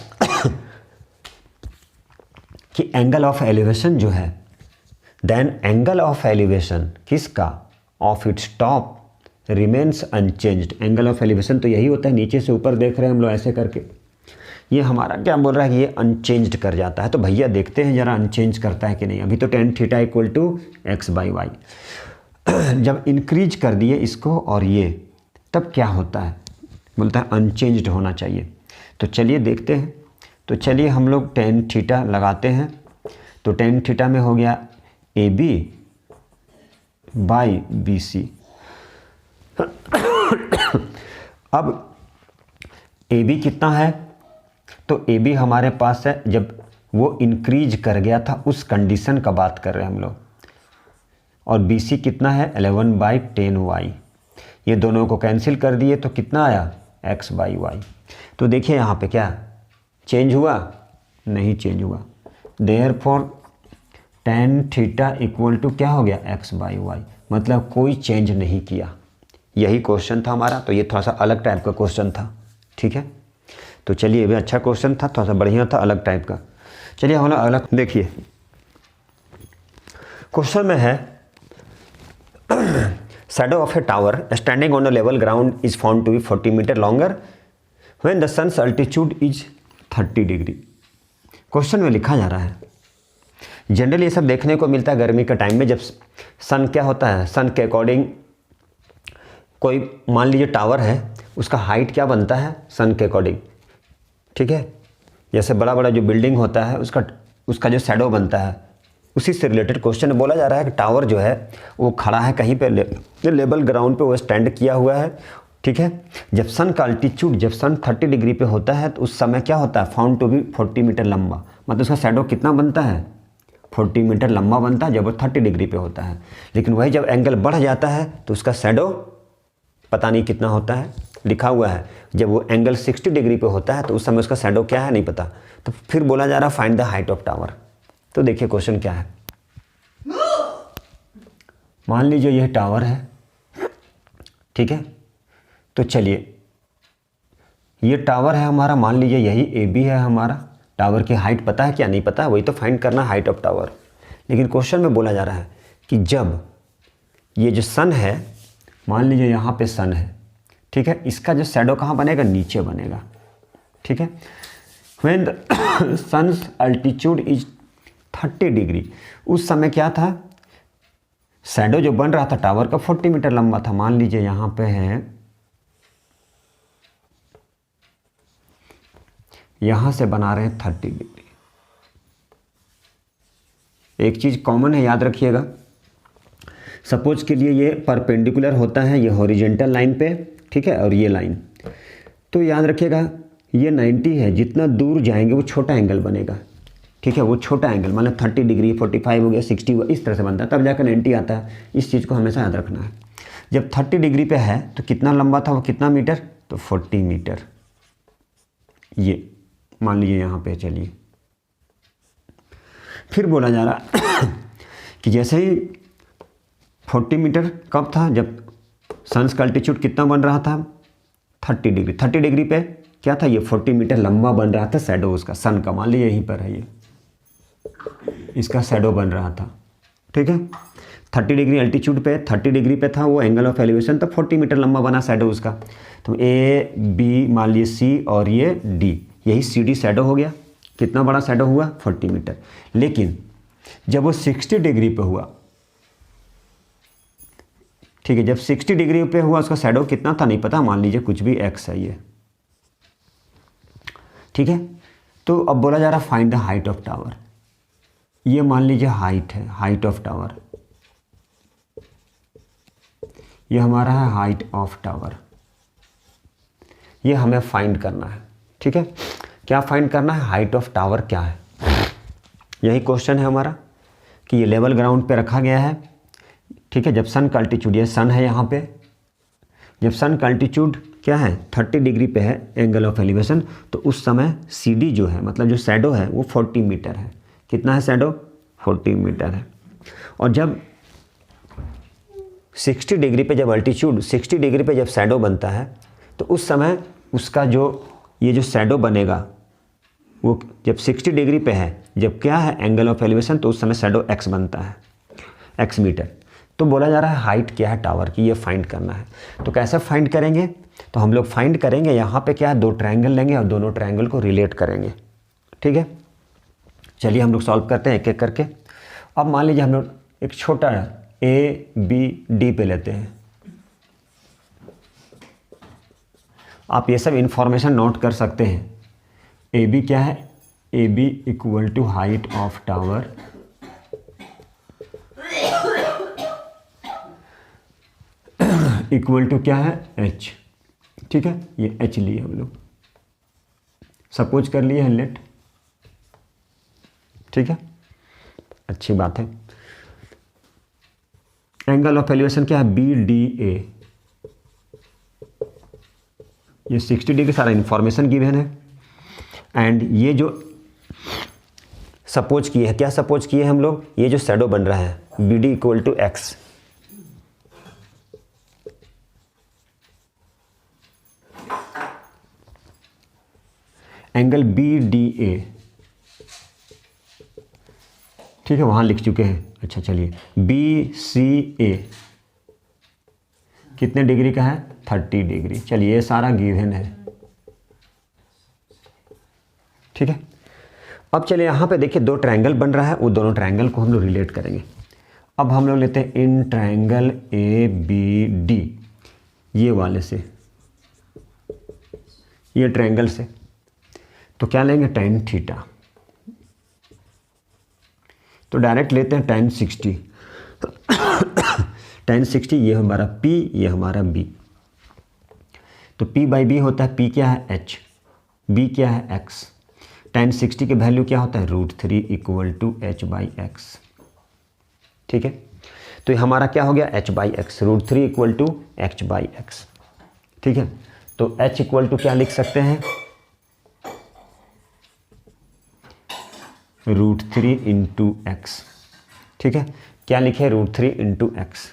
कि एंगल ऑफ एलिवेशन जो है, देन एंगल ऑफ एलिवेशन किसका, of its top remains unchanged. Angle of elevation तो यही होता है, नीचे से ऊपर देख रहे हैं हम लोग ऐसे करके, ये हमारा क्या बोल रहा है कि ये अनचेंज्ड कर जाता है। तो भैया देखते हैं जरा अनचेंज करता है कि नहीं। अभी तो tan theta equal to X by Y, जब इंक्रीज कर दिए इसको और ये, तब क्या होता है, बोलता है अनचेंज्ड होना चाहिए। तो चलिए देखते हैं। तो चलिए हम लोग टेन थीटा लगाते हैं। तो टेन थीटा में हो गया A B by B C. अब ए बी कितना है, तो ए बी हमारे पास है जब वो इंक्रीज कर गया था उस कंडीशन का बात कर रहे हैं हम लोग, और बी सी कितना है 11/10y। ये दोनों को कैंसिल कर दिए तो कितना आया x बाई वाई। तो देखिए यहाँ पे क्या चेंज हुआ, नहीं चेंज हुआ। Therefore tan theta equal to क्या हो गया x बाई वाई, मतलब कोई चेंज नहीं किया। यही क्वेश्चन था हमारा। तो ये थोड़ा सा अलग टाइप का क्वेश्चन था, ठीक है। तो चलिए ये भी अच्छा क्वेश्चन था, थोड़ा सा बढ़िया था, अलग टाइप का। चलिए हम लोग अलग देखिए, क्वेश्चन में है shadow of a tower standing on a level ground is found to be 40 meter longer when the sun's altitude is 30 degree. Question में लिखा जा रहा है, जनरली ये सब देखने को मिलता है गर्मी के टाइम में, जब सन क्या होता है, सन के अकॉर्डिंग कोई मान लीजिए टावर है, उसका हाइट क्या बनता है सन के अकॉर्डिंग, ठीक है। जैसे बड़ा बड़ा जो बिल्डिंग होता है उसका जो शैडो बनता है, उसी से रिलेटेड क्वेश्चन बोला जा रहा है कि टावर जो है वो खड़ा है कहीं पे लेवल ग्राउंड पे वो स्टैंड किया हुआ है, ठीक है। जब सन का अल्टीट्यूड जब सन 30 डिग्री पे होता है तो उस समय क्या होता है, फाउंड टू बी 40 मीटर लंबा, मतलब उसका शैडो कितना बनता है, 40 मीटर लंबा बनता है जब वो 30 डिग्री पे होता है। लेकिन वही जब एंगल बढ़ जाता है तो उसका शैडो पता नहीं कितना होता है, लिखा हुआ है जब वो एंगल 60 डिग्री पे होता है तो उस समय उसका शैडो क्या है नहीं पता। तो फिर बोला जा रहा है find the height of tower. तो देखिए क्वेश्चन क्या है, मान लीजिए यह टावर है, ठीक है। तो चलिए ये टावर है हमारा, मान लीजिए यही ए बी है हमारा। टावर की हाइट पता है क्या नहीं पता है, वही तो फाइंड करना हाइट ऑफ टावर। लेकिन क्वेश्चन में बोला जा रहा है कि जब ये जो सन है, मान लीजिए यहाँ पे सन है, ठीक है, इसका जो शैडो कहाँ बनेगा, नीचे बनेगा, ठीक है। When the sun's altitude is 30 degree, उस समय क्या था, शैडो जो बन रहा था टावर का 40 मीटर लंबा था। मान लीजिए यहाँ पे है, यहाँ से बना रहे हैं 30 डिग्री। एक चीज़ कॉमन है, याद रखिएगा। सपोज के लिए ये परपेंडिकुलर होता है, ये हॉरिजेंटल लाइन पे, ठीक है, और ये लाइन, तो याद रखिएगा ये 90 है, जितना दूर जाएंगे वो छोटा एंगल बनेगा, ठीक है। वो छोटा एंगल मतलब 30 डिग्री 45 हो गया 60 हुआ, इस तरह से बनता है, तब जाकर 90 आता है। इस चीज़ को हमेशा याद रखना है। जब 30 डिग्री पे है तो कितना लंबा था वो, कितना मीटर, तो 40 मीटर। ये मान लीजिए यहाँ पे, चलिए फिर बोला जा रहा कि जैसे ही 40 मीटर कब था, जब सन्स का अल्टीट्यूड कितना बन रहा था, 30 डिग्री। 30 डिग्री पे क्या था, ये 40 मीटर लंबा बन रहा था शैडो उसका, सन का, मान लीजिए यहीं पर है, ये इसका शैडो बन रहा था, ठीक है। 30 डिग्री अल्टीट्यूड पे, 30 डिग्री पे था वो एंगल ऑफ एलिवेशन, तो 40 मीटर लंबा बना शैडो उसका। तो ए बी मान लीजिए सी और ये डी, यही सी डी शैडो हो गया। कितना बड़ा शैडो हुआ, 40 मीटर। लेकिन जब वो 60 डिग्री पे हुआ, ठीक है, जब 60 डिग्री पे हुआ उसका शैडो कितना था नहीं पता, मान लीजिए कुछ भी एक्स है ये, ठीक है। तो अब बोला जा रहा find the height of tower. ये मान लीजिए हाइट है, हाइट ऑफ टावर, ये हमारा है हाइट ऑफ टावर। ये हमें फाइंड करना है, ठीक है। क्या फाइंड करना है, हाइट ऑफ टावर क्या है, यही क्वेश्चन है हमारा कि ये लेवल ग्राउंड पे रखा गया है, ठीक है। जब सन का अल्टीट्यूड, ये सन है यहाँ पे, जब सन का अल्टीट्यूड क्या है 30 डिग्री पे है एंगल ऑफ एलिवेशन, तो उस समय सी डी जो है, मतलब जो शैडो है वो 40 मीटर है। कितना है शैडो, 40 मीटर है। और जब 60 डिग्री पे जब अल्टीट्यूड 60 डिग्री पे जब शैडो बनता है तो उस समय उसका जो ये जो शैडो बनेगा वो जब 60 डिग्री पे है, जब क्या है एंगल ऑफ एलिवेशन, तो उस समय शैडो एक्स बनता है, एक्स मीटर। तो बोला जा रहा है हाइट क्या है टावर की, ये फाइंड करना है। तो कैसे फाइंड करेंगे, तो हम लोग फाइंड करेंगे यहाँ पे क्या है, दो ट्रायंगल लेंगे और दोनों ट्रायंगल को रिलेट करेंगे, ठीक है। चलिए हम लोग सॉल्व करते हैं एक एक करके। अब मान लीजिए हम लोग एक छोटा ए बी डी पे लेते हैं। आप ये सब इंफॉर्मेशन नोट कर सकते हैं। ए बी क्या है, A B equal to height of tower equal to क्या है, एच, ठीक है। ये एच लिए हम लोग, सपोज कर लिए हैं लेट, ठीक है, अच्छी बात है। एंगल ऑफ एलिवेशन क्या है, बी डी ए, ये 60 डिग्री सारा इंफॉर्मेशन गिवन है। एंड ये जो सपोज किए है, क्या सपोज किए हम लोग, ये जो शैडो बन रहा है B D equal to X, angle B D A, ठीक है, वहां लिख चुके हैं। अच्छा चलिए, बी सी ए कितने डिग्री का है, 30 डिग्री। चलिए ये सारा गिवन है, ठीक है। अब चलिए यहाँ पे देखिए दो ट्रायंगल बन रहा है, वो दोनों ट्रायंगल को हम लोग रिलेट करेंगे। अब हम लोग लेते हैं in triangle A B D, ये वाले से, ये ट्रायंगल से, तो क्या लेंगे tan थीटा। तो डायरेक्ट लेते हैं tan 60। tan 60 ये हमारा P, ये हमारा B। तो P बाई B होता है, P क्या है H, B क्या है X। tan 60 की वैल्यू क्या होता है √3 = H बाई X। ठीक है, तो ये हमारा क्या हो गया H by X, √3 = H by X। ठीक है, तो H = क्या लिख सकते हैं √3 × X। ठीक है, क्या लिखे √3 × X।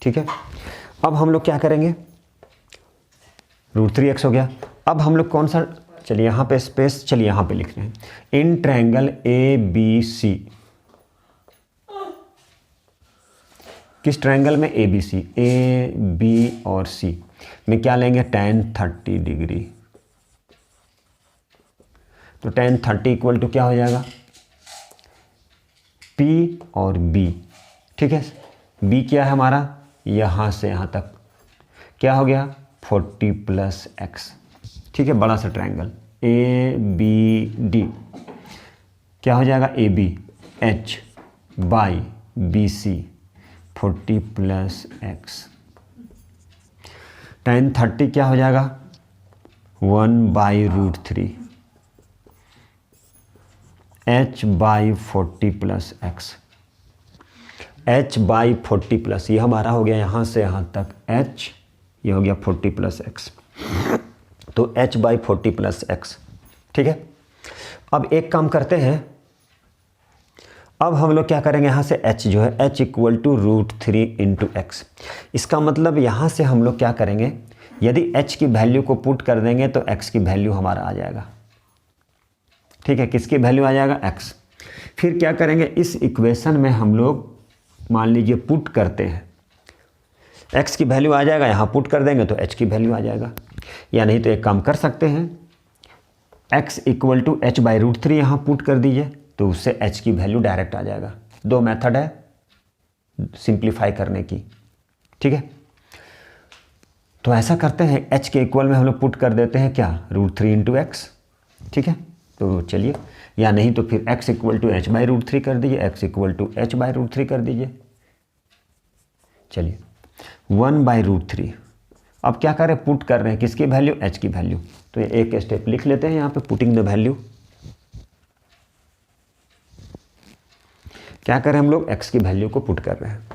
ठीक है, अब हम लोग क्या करेंगे, √3x हो गया। अब हम लोग कौन सा, चलिए यहाँ पे स्पेस, चलिए यहाँ पे लिख रहे हैं इन ट्रायंगल ABC। किस ट्रायंगल में ABC, A, B और C में क्या लेंगे tan 30 डिग्री। तो tan 30 = क्या हो जाएगा P और B। ठीक है, B क्या है हमारा, यहाँ से यहाँ तक क्या हो गया 40 + x। ठीक है, बड़ा सा ट्रायंगल ABD क्या हो जाएगा AB H by BC 40 + x। tan 30 क्या हो जाएगा 1/√3 H by 40 + x। H by 40 +, ये हमारा हो गया यहाँ से यहाँ तक H, ये हो गया 40 + x। तो H बाई 40 + x। ठीक है, अब एक काम करते हैं, अब हम लोग क्या करेंगे, यहाँ से H जो है H = √3 × x। इसका मतलब यहाँ से हम लोग क्या करेंगे, यदि H की वैल्यू को पुट कर देंगे तो X की वैल्यू हमारा आ जाएगा। ठीक है, किसकी वैल्यू आ जाएगा X। फिर क्या करेंगे, इस इक्वेशन में हम लोग मान लीजिए पुट करते हैं, X की वैल्यू आ जाएगा, यहाँ पुट कर देंगे तो H की वैल्यू आ जाएगा। या नहीं तो एक काम कर सकते हैं, X = H बाई √3 यहाँ पुट कर दीजिए, तो उससे H की वैल्यू डायरेक्ट आ जाएगा। दो मेथड है सिंप्लीफाई करने की। ठीक है, तो ऐसा करते हैं, H के इक्वल में हम लोग पुट कर देते हैं क्या √3 × x। ठीक है, तो चलिए, या नहीं तो फिर X = H बाई √3 कर दीजिए, X = H बाई √3 कर दीजिए। चलिए 1/√3। अब क्या करें, पुट कर रहे हैं किसकी वैल्यू, H की वैल्यू। तो ये एक स्टेप लिख लेते हैं यहाँ पे, पुटिंग द वैल्यू। क्या करें हम लोग, X की वैल्यू को पुट कर रहे हैं।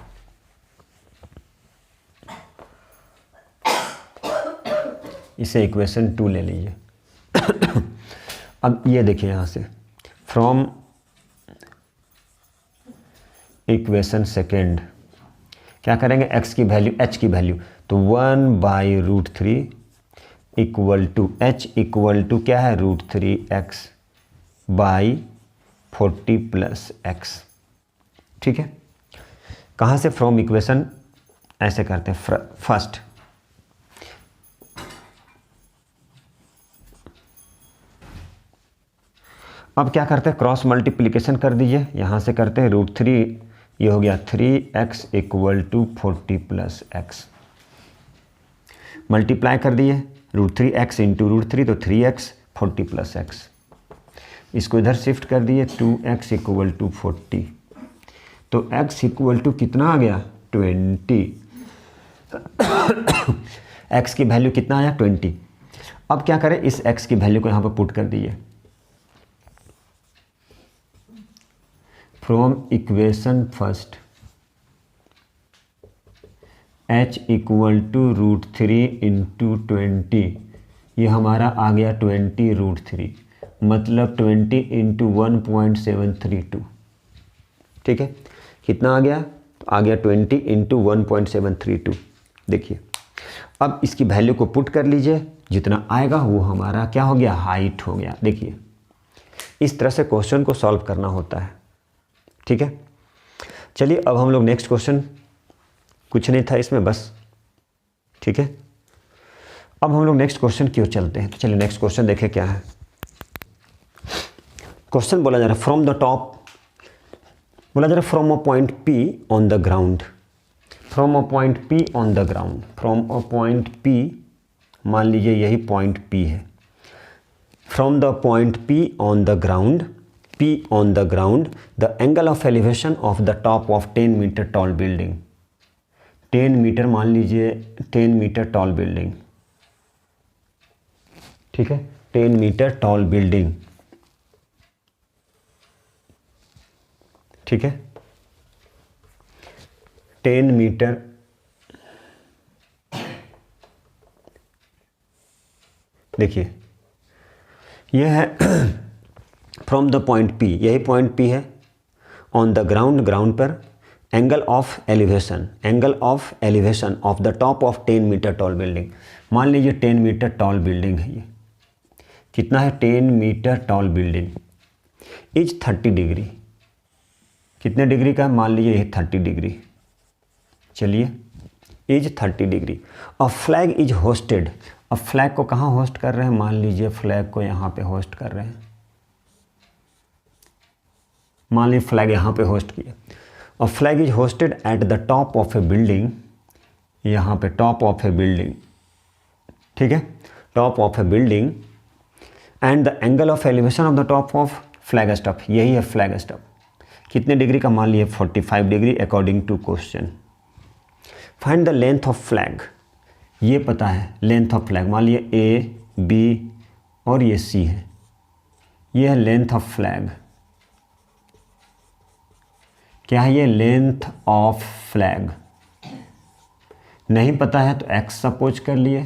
इसे इक्वेशन 2 ले लीजिए। अब ये देखिए यहाँ से, फ्रॉम इक्वेशन सेकेंड क्या करेंगे, X की वैल्यू H की वैल्यू, तो 1/√3 = H = क्या है √3x बाई 40 + x। ठीक है, कहाँ से, फ्रॉम इक्वेशन, ऐसे करते हैं फर्स्ट, अब क्या करते हैं, क्रॉस मल्टीप्लिकेशन कर दीजिए, यहाँ से करते हैं √3, ये हो गया 3x = 40 + x। मल्टीप्लाई कर दिए √3x × √3, तो 3x 40 + x। इसको इधर शिफ्ट कर दिए 2x = 40, तो x = कितना आ गया 20। x की वैल्यू कितना आया 20। अब क्या करें, इस x की वैल्यू को यहाँ पर पुट कर दीजिए, फ्रॉम इक्वेशन फर्स्ट H = √3 × 20, ये हमारा आ गया 20√3, मतलब 20 × 1.732। ठीक है, कितना आ गया, तो आ गया 20 × 1.732। देखिए, अब इसकी वैल्यू को पुट कर लीजिए, जितना आएगा वो हमारा क्या हो गया, हाइट हो गया। देखिए, इस तरह से क्वेश्चन को सॉल्व करना होता है। ठीक है, चलिए अब हम लोग नेक्स्ट क्वेश्चन, कुछ नहीं था इसमें बस। ठीक है, अब हम लोग नेक्स्ट क्वेश्चन की ओर चलते हैं। तो चलिए नेक्स्ट क्वेश्चन देखें क्या है। क्वेश्चन बोला जा रहा है, फ्रॉम द टॉप, बोला जा रहा है from a point P on the ground, from a point P on the ground, from a point P, मान लीजिए यही पॉइंट P है, from the point P on the ground, P on the ground, the angle of elevation of the top of 10 metre tall building, 10 metre मान लीजिए 10 metre tall building, ठीक है, 10 metre tall building, ठीक है, 10 metre, देखिए यह है फ्रॉम द पॉइंट P, यही पॉइंट P है, ऑन द ग्राउंड, ग्राउंड पर, angle of elevation, angle of elevation of the top of 10 metre tall building, मान लीजिए 10 मीटर टॉल बिल्डिंग है ये, कितना है 10 metre tall building, is 30 degree, कितने डिग्री का, मान लीजिए ये 30 डिग्री, चलिए is 30 degree. A flag is hoisted, अब फ्लैग को कहाँ होस्ट कर रहे हैं, मान लीजिए फ्लैग को यहाँ पे होस्ट कर रहे हैं, मान लीजिए फ्लैग यहाँ पे होस्ट किया। अ flag is hosted at the top of A building, यहाँ पे टॉप ऑफ ए बिल्डिंग, ठीक है, top of A building, and the angle of elevation of the top of flag stuff, यही है फ्लैग स्टफ, कितने degree का, मान लीजिए 45 degree according to question. Find the length of flag, ये पता है लेंथ ऑफ फ्लैग, मान लीजिए ए, बी और ये सी है, ये है लेंथ ऑफ फ्लैग, क्या है ये, लेंथ ऑफ फ्लैग, नहीं पता है तो एक्स सपोज कर लिए,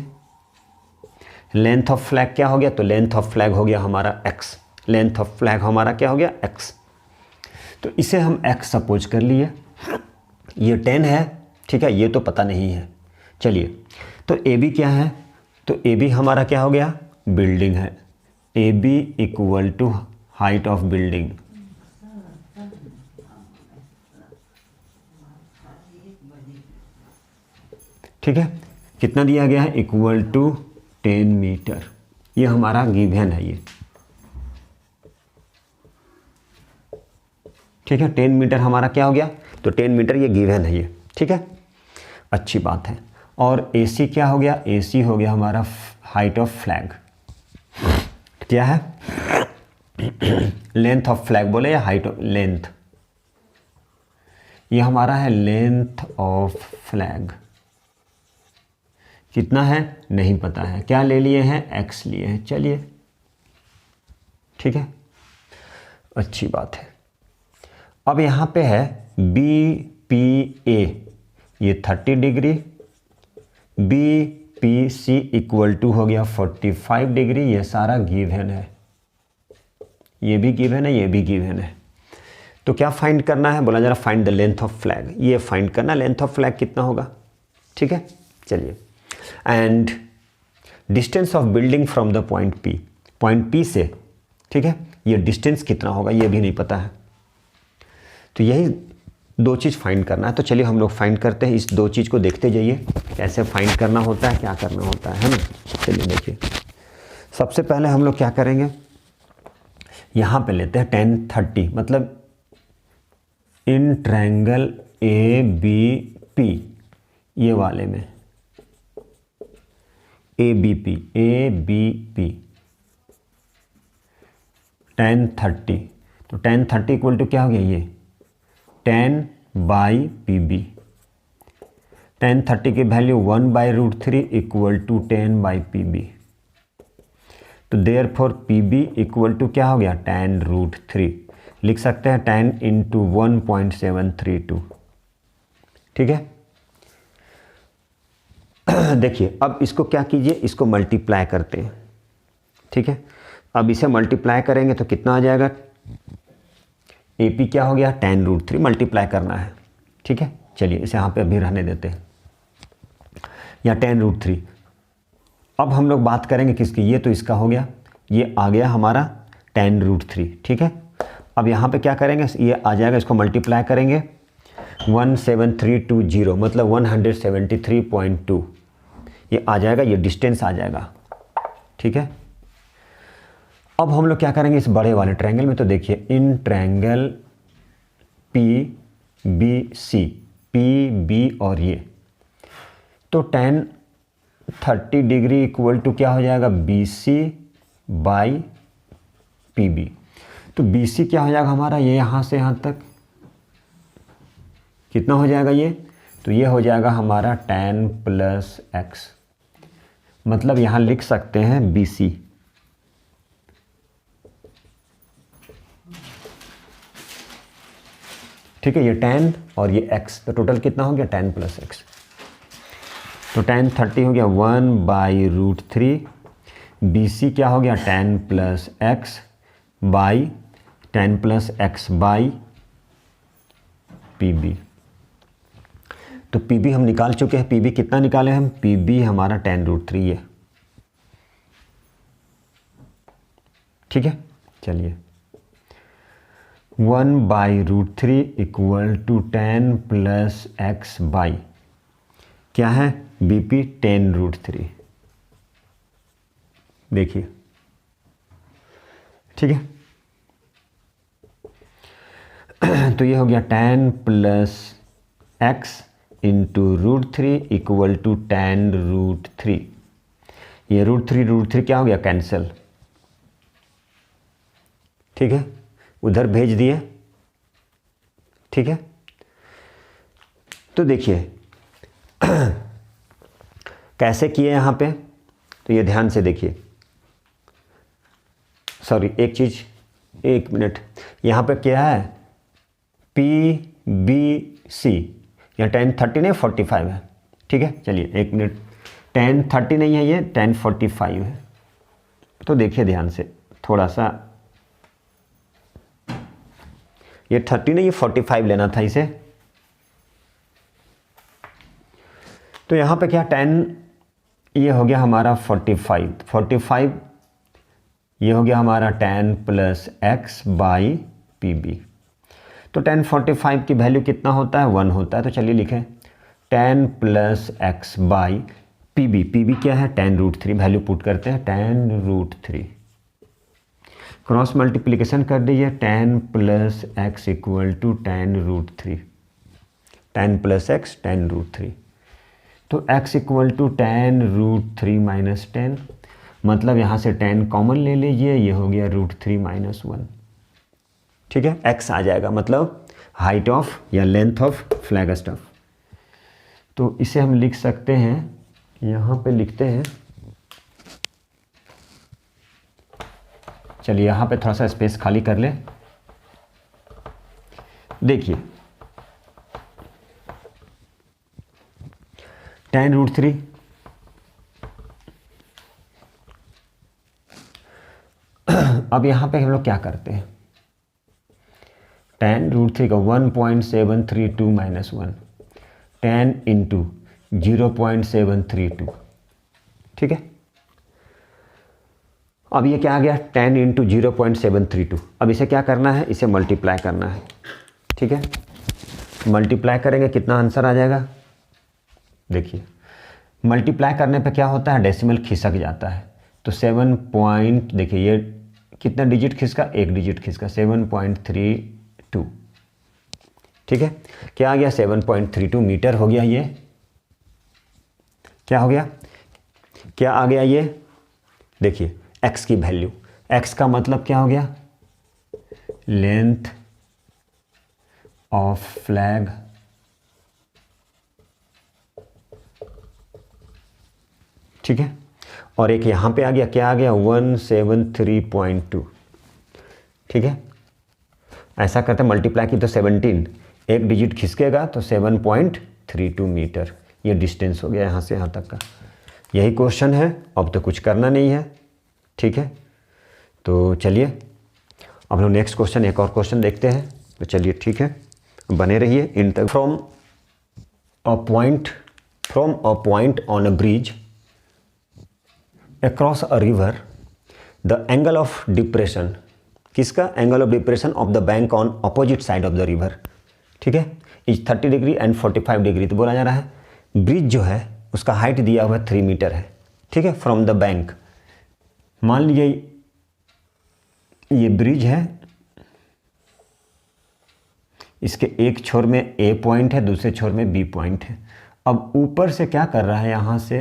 लेंथ ऑफ फ्लैग क्या हो गया, तो लेंथ ऑफ फ्लैग हो गया हमारा एक्स, लेंथ ऑफ फ्लैग हमारा क्या हो गया एक्स, तो इसे हम एक्स सपोज कर लिए, ये 10 है, ठीक है, ये तो पता नहीं है, चलिए तो ए बी क्या है, तो ए बी हमारा क्या हो गया, बिल्डिंग है, A B equal to height of building, ठीक है, कितना दिया गया है, इक्वल टू 10 मीटर, ये हमारा गिवन है ये, ठीक है, 10 मीटर हमारा क्या हो गया, तो 10 मीटर ये गिवन है ये, ठीक है, अच्छी बात है। और AC क्या हो गया, AC हो गया हमारा हाइट ऑफ फ्लैग, क्या है, लेंथ ऑफ फ्लैग बोले या हाइट ऑफ, लेंथ, ये हमारा है लेंथ ऑफ फ्लैग, कितना है नहीं पता है, क्या ले लिए हैं, x लिए हैं, चलिए ठीक है, अच्छी बात है। अब यहाँ पे है BPA, ये 30 डिग्री, BPC इक्वल टू हो गया 45 डिग्री, ये सारा गिवन है, ये भी गिवन है, ये भी गिवन है, तो क्या फाइंड करना है, बोला जरा find the length of flag, ये फाइंड करना, लेंथ ऑफ फ्लैग कितना होगा, ठीक है, चलिए। And distance of building from the point P, point P से, ठीक है, ये डिस्टेंस कितना होगा ये भी नहीं पता है, तो यही दो चीज़ फाइंड करना है, तो चलिए हम लोग फाइंड करते हैं, इस दो चीज़ को देखते जाइए कैसे फाइंड करना होता है, क्या करना होता है ना। चलिए देखिए, सबसे पहले हम लोग क्या करेंगे, यहाँ पे लेते हैं 10 30, मतलब इन ट्रायंगल ABP, ये वाले में ABP 10 30, तो 10 30 इक्वल टू क्या हो गया, ये 10/PB, 10 30 की वैल्यू 1/√3 इक्वल टू 10/PB, तो देयरफॉर PB इक्वल टू क्या हो गया 10√3, लिख सकते हैं 10 × 1.732, ठीक है। देखिए अब इसको क्या कीजिए, इसको मल्टीप्लाई करते हैं, ठीक है, अब इसे मल्टीप्लाई करेंगे तो कितना आ जाएगा, AP क्या हो गया 10√3, मल्टीप्लाई करना है, ठीक है, चलिए इसे यहाँ पे अभी रहने देते हैं, या 10√3। अब हम लोग बात करेंगे किसकी, ये तो इसका हो गया, ये आ गया हमारा 10√3, ठीक है। अब यहाँ पे क्या करेंगे, ये आ जाएगा, इसको मल्टीप्लाई करेंगे 17320, मतलब 173.2, ये आ जाएगा, ये डिस्टेंस आ जाएगा, ठीक है। अब हम लोग क्या करेंगे इस बड़े वाले ट्रायंगल में, तो देखिए in triangle PBC, P B और ये, तो tan 30 डिग्री इक्वल टू क्या हो जाएगा, B C by P B. तो बी सी क्या हो जाएगा हमारा, ये यहाँ से यहाँ तक कितना हो जाएगा ये, तो ये हो जाएगा हमारा tan प्लस एक्स, मतलब यहाँ लिख सकते हैं बी सी। ठीक है, ये tan और ये x, तो टोटल कितना हो गया, tan प्लस एक्स। तो tan 30 हो गया 1/√3, बी सी क्या हो गया, tan plus X by tan plus X by P B. तो पी बी हम निकाल चुके हैं, पी बी कितना निकाले हम, पी बी हमारा tan√3 है। ठीक है, चलिए 1/√3 equal to tan plus X by क्या है, बी पी tan√3। देखिए, ठीक है, तो ये हो गया tan plus X into √3 equal to tan√3। ये √3 क्या हो गया, कैंसिल। ठीक है, उधर भेज दिए। ठीक है, तो देखिए कैसे किए यहाँ पे, तो ये ध्यान से देखिए, सॉरी एक चीज़, एक मिनट, यहाँ पे क्या है, पी बी सी, या tan 30 नहीं 45 है। ठीक है, चलिए एक मिनट, tan 30 नहीं है, ये tan 45 है। तो देखिए ध्यान से थोड़ा सा, ये 30 नहीं, ये 45 लेना था इसे। तो यहाँ पे क्या tan, ये हो गया हमारा 45, ये हो गया हमारा tan plus X by P B. तो tan 45 की वैल्यू कितना होता है, 1 होता है। तो चलिए लिखें tan plus X by P B क्या है, tan√3, वैल्यू पुट करते हैं tan√3, क्रॉस मल्टीप्लिकेशन कर दीजिए, tan plus X equal to tan√3, tan plus X tan√3। तो x equal to tan√3 minus 10, मतलब यहाँ से tan कॉमन ले लीजिए, ये हो गया √3 माइनस 1। ठीक है, x आ जाएगा, मतलब हाइट ऑफ या लेंथ ऑफ फ्लैग स्टफ। तो इसे हम लिख सकते हैं, यहाँ पे लिखते हैं, चलिए यहाँ पे थोड़ा सा स्पेस खाली कर ले। देखिए tan√3 अब यहाँ पे हम लोग क्या करते हैं, tan√3 का 1.732 माइनस 1, tan इंटू 0.732। ठीक है, अब ये क्या आ गया, tan इंटू 0.732। अब इसे क्या करना है, इसे मल्टीप्लाई करना है। ठीक है, मल्टीप्लाई करेंगे, कितना आंसर आ जाएगा, देखिए मल्टीप्लाई करने पे क्या होता है, डेसिमल खिसक जाता है। तो 7 पॉइंट, देखिए ये कितना डिजिट खिसका, एक डिजिट खिसका, 7.32। ठीक है, क्या आ गया, 7.32 मीटर हो गया। ये क्या हो गया, क्या आ गया, ये देखिए x की वैल्यू, x का मतलब क्या हो गया, लेंथ ऑफ फ्लैग ठीक है, और एक यहाँ पे आ गया, क्या आ गया, 173.2। ठीक है, ऐसा करते मल्टीप्लाई की तो 17, एक डिजिट खिसकेगा तो 7.32 मीटर ये डिस्टेंस हो गया यहाँ से यहाँ तक का। यही क्वेश्चन है, अब तो कुछ करना नहीं है। ठीक है, तो चलिए अब लोग नेक्स्ट क्वेश्चन, एक और क्वेश्चन देखते हैं। तो चलिए ठीक है, बने रहिए इन तक। From a point on a bridge across a river, the angle of depression, किसका angle of depression of the bank on opposite side of the river, ठीक है, इज 30 डिग्री एंड 45 डिग्री। तो बोला जा रहा है ब्रिज जो है उसका हाइट दिया हुआ 3 मीटर है। ठीक है, फ्रॉम द बैंक, मान लीजिए ये ब्रिज है, इसके एक छोर में ए पॉइंट है, दूसरे छोर में बी पॉइंट है। अब ऊपर से क्या कर रहा है, यहाँ से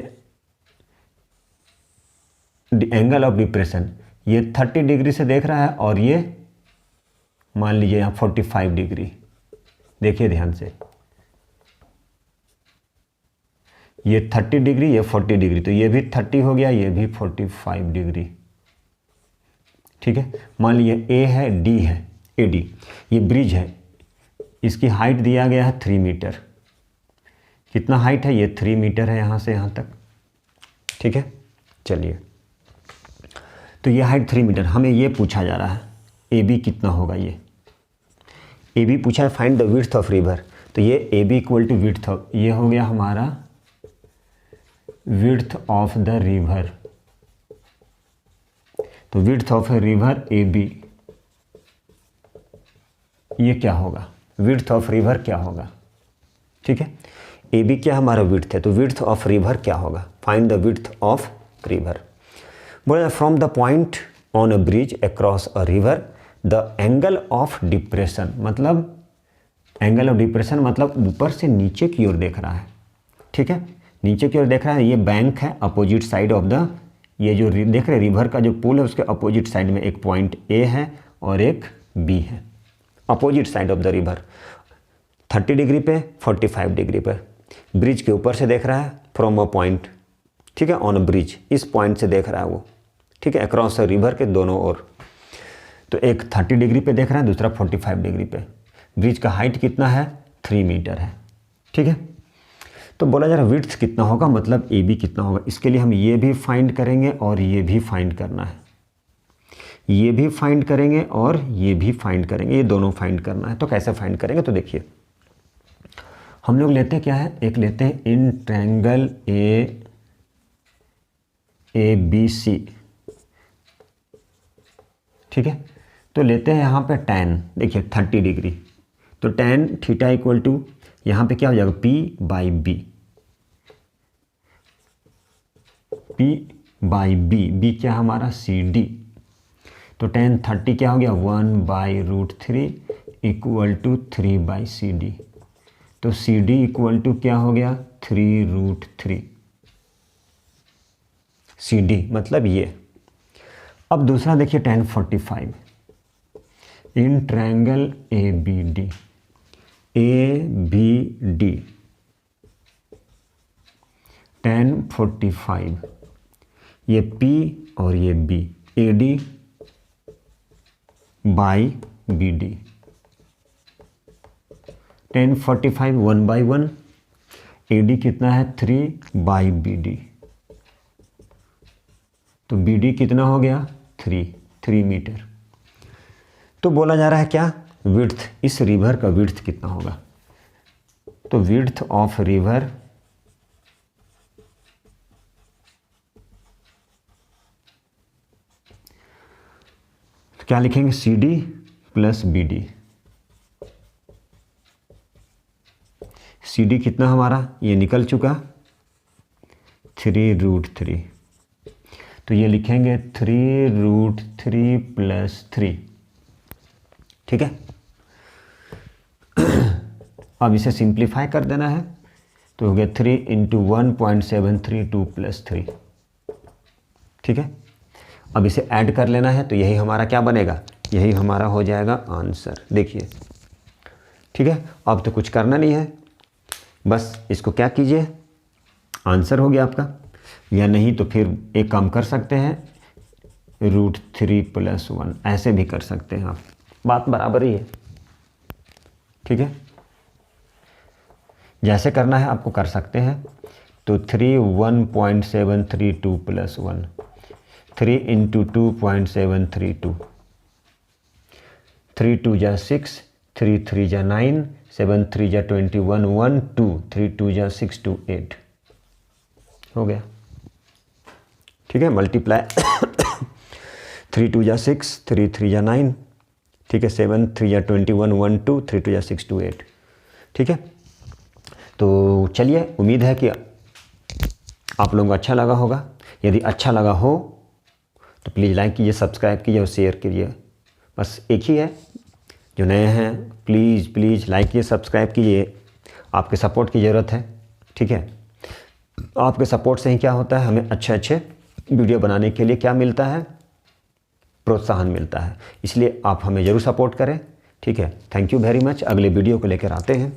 एंगल ऑफ डिप्रेशन ये 30 डिग्री से देख रहा है और ये मान लीजिए यहाँ 45 डिग्री। देखिए ध्यान से, ये 30 डिग्री, ये 40 डिग्री, तो ये भी 30 हो गया, ये भी 45 डिग्री। ठीक है, मान लीजिए ए है, डी है, ए डी, ये ब्रिज है, इसकी हाइट दिया गया है 3 मीटर। कितना हाइट है, ये 3 मीटर है यहाँ से यहाँ तक। ठीक है, चलिए, तो ये हाइट 3 मीटर, हमें ये पूछा जा रहा है ए बी कितना होगा। ये ए बी पूछा है, find the width of river. तो ये A B equal to width of, ये हो गया हमारा विड्थ ऑफ द रिवर। तो width of a river A B, ये क्या होगा, विड्थ ऑफ रिवर क्या होगा। ठीक है, ए बी क्या हमारा विड्थ है, तो विड्थ ऑफ रिवर क्या होगा, find the width of river. बोला from the point on a bridge across a river the angle of depression, मतलब एंगल ऑफ डिप्रेशन मतलब ऊपर से नीचे की ओर देख रहा है। ठीक है, नीचे की ओर देख रहा है, ये बैंक है, अपोजिट साइड ऑफ द, ये जो देख रहे रिवर का जो पुल है उसके अपोजिट साइड में एक पॉइंट ए है और एक बी है, opposite side of the river. 30 degree पे, 45 डिग्री पे, ब्रिज के ऊपर से देख रहा है, फ्रॉम अ पॉइंट। ठीक है, ऑन अ ब्रिज, इस पॉइंट से देख रहा है वो। ठीक है, अक्रॉस रिवर के दोनों ओर, तो एक 30 डिग्री पे देख रहा है, दूसरा 45 डिग्री पे। ब्रिज का हाइट कितना है, 3 मीटर है। ठीक है, तो बोला जा रहा है विड्थ कितना होगा, मतलब ए बी कितना होगा। इसके लिए हम ये भी फाइंड करेंगे और ये भी फाइंड करना है, ये भी फाइंड करेंगे और ये भी फाइंड करेंगे, ये दोनों फाइंड करना है। तो कैसे फाइंड करेंगे, तो देखिए हम लोग लेते हैं क्या है, एक लेते हैं in triangle A B C. ठीक है, तो लेते हैं यहाँ पे tan, देखिए 30 डिग्री, तो tan थीटा इक्वल टू यहाँ पे क्या हो जाएगा, P by B, P by B, B क्या हमारा CD, तो tan 30 क्या हो गया 1/√3 इक्वल टू 3/CD, तो CD इक्वल टू क्या हो गया 3√3, CD मतलब ये। अब दूसरा देखिए tan 45 in triangle A B D, tan 45, ये P और ये B, AD by BD, tan 45 1/1, AD कितना है 3/BD, तो BD कितना हो गया 3 मीटर। तो बोला जा रहा है क्या, विड्थ, इस रिवर का विड्थ कितना होगा। तो विड्थ ऑफ रिवर क्या लिखेंगे, CD प्लस BD। CD कितना हमारा, ये निकल चुका 3√3, तो ये लिखेंगे 3√3 प्लस 3। ठीक है, अब इसे सिंप्लीफाई कर देना है, तो हो गया 3 × 1.732 प्लस 3। ठीक है, अब इसे ऐड कर लेना है, तो यही हमारा क्या बनेगा, यही हमारा हो जाएगा आंसर। देखिए, ठीक है, अब तो कुछ करना नहीं है, बस इसको क्या कीजिए, आंसर हो गया आपका। या नहीं तो फिर एक काम कर सकते हैं, √3 + 1, ऐसे भी कर सकते हैं आप, बात बराबर ही है। ठीक है, जैसे करना है आपको कर सकते हैं। तो 3 1.732 + 1, 3 × 2.732, 3 2 जा 6, 3 3 जा 9, 7 3 जा 21, 1 2, 3 2 जा 6 2 8 हो गया। ठीक है, मल्टीप्लाई 3 2 जा 6, 3 3 जा 9, ठीक है, 7 3 जा 21, 1 2, 3 2 जा 6 2 8। ठीक है, तो चलिए, उम्मीद है कि आप लोगों को अच्छा लगा होगा। यदि अच्छा लगा हो तो प्लीज़ लाइक कीजिए, सब्सक्राइब कीजिए और शेयर कीजिए। बस एक ही है, जो नए हैं प्लीज़ प्लीज़ लाइक कीजिए, सब्सक्राइब कीजिए, आपके सपोर्ट की ज़रूरत है। ठीक है, आपके सपोर्ट से ही क्या होता है, हमें अच्छे अच्छे वीडियो बनाने के लिए क्या मिलता है, प्रोत्साहन मिलता है। इसलिए आप हमें ज़रूर सपोर्ट करें। ठीक है, थैंक यू वेरी मच। अगले वीडियो को लेकर आते हैं।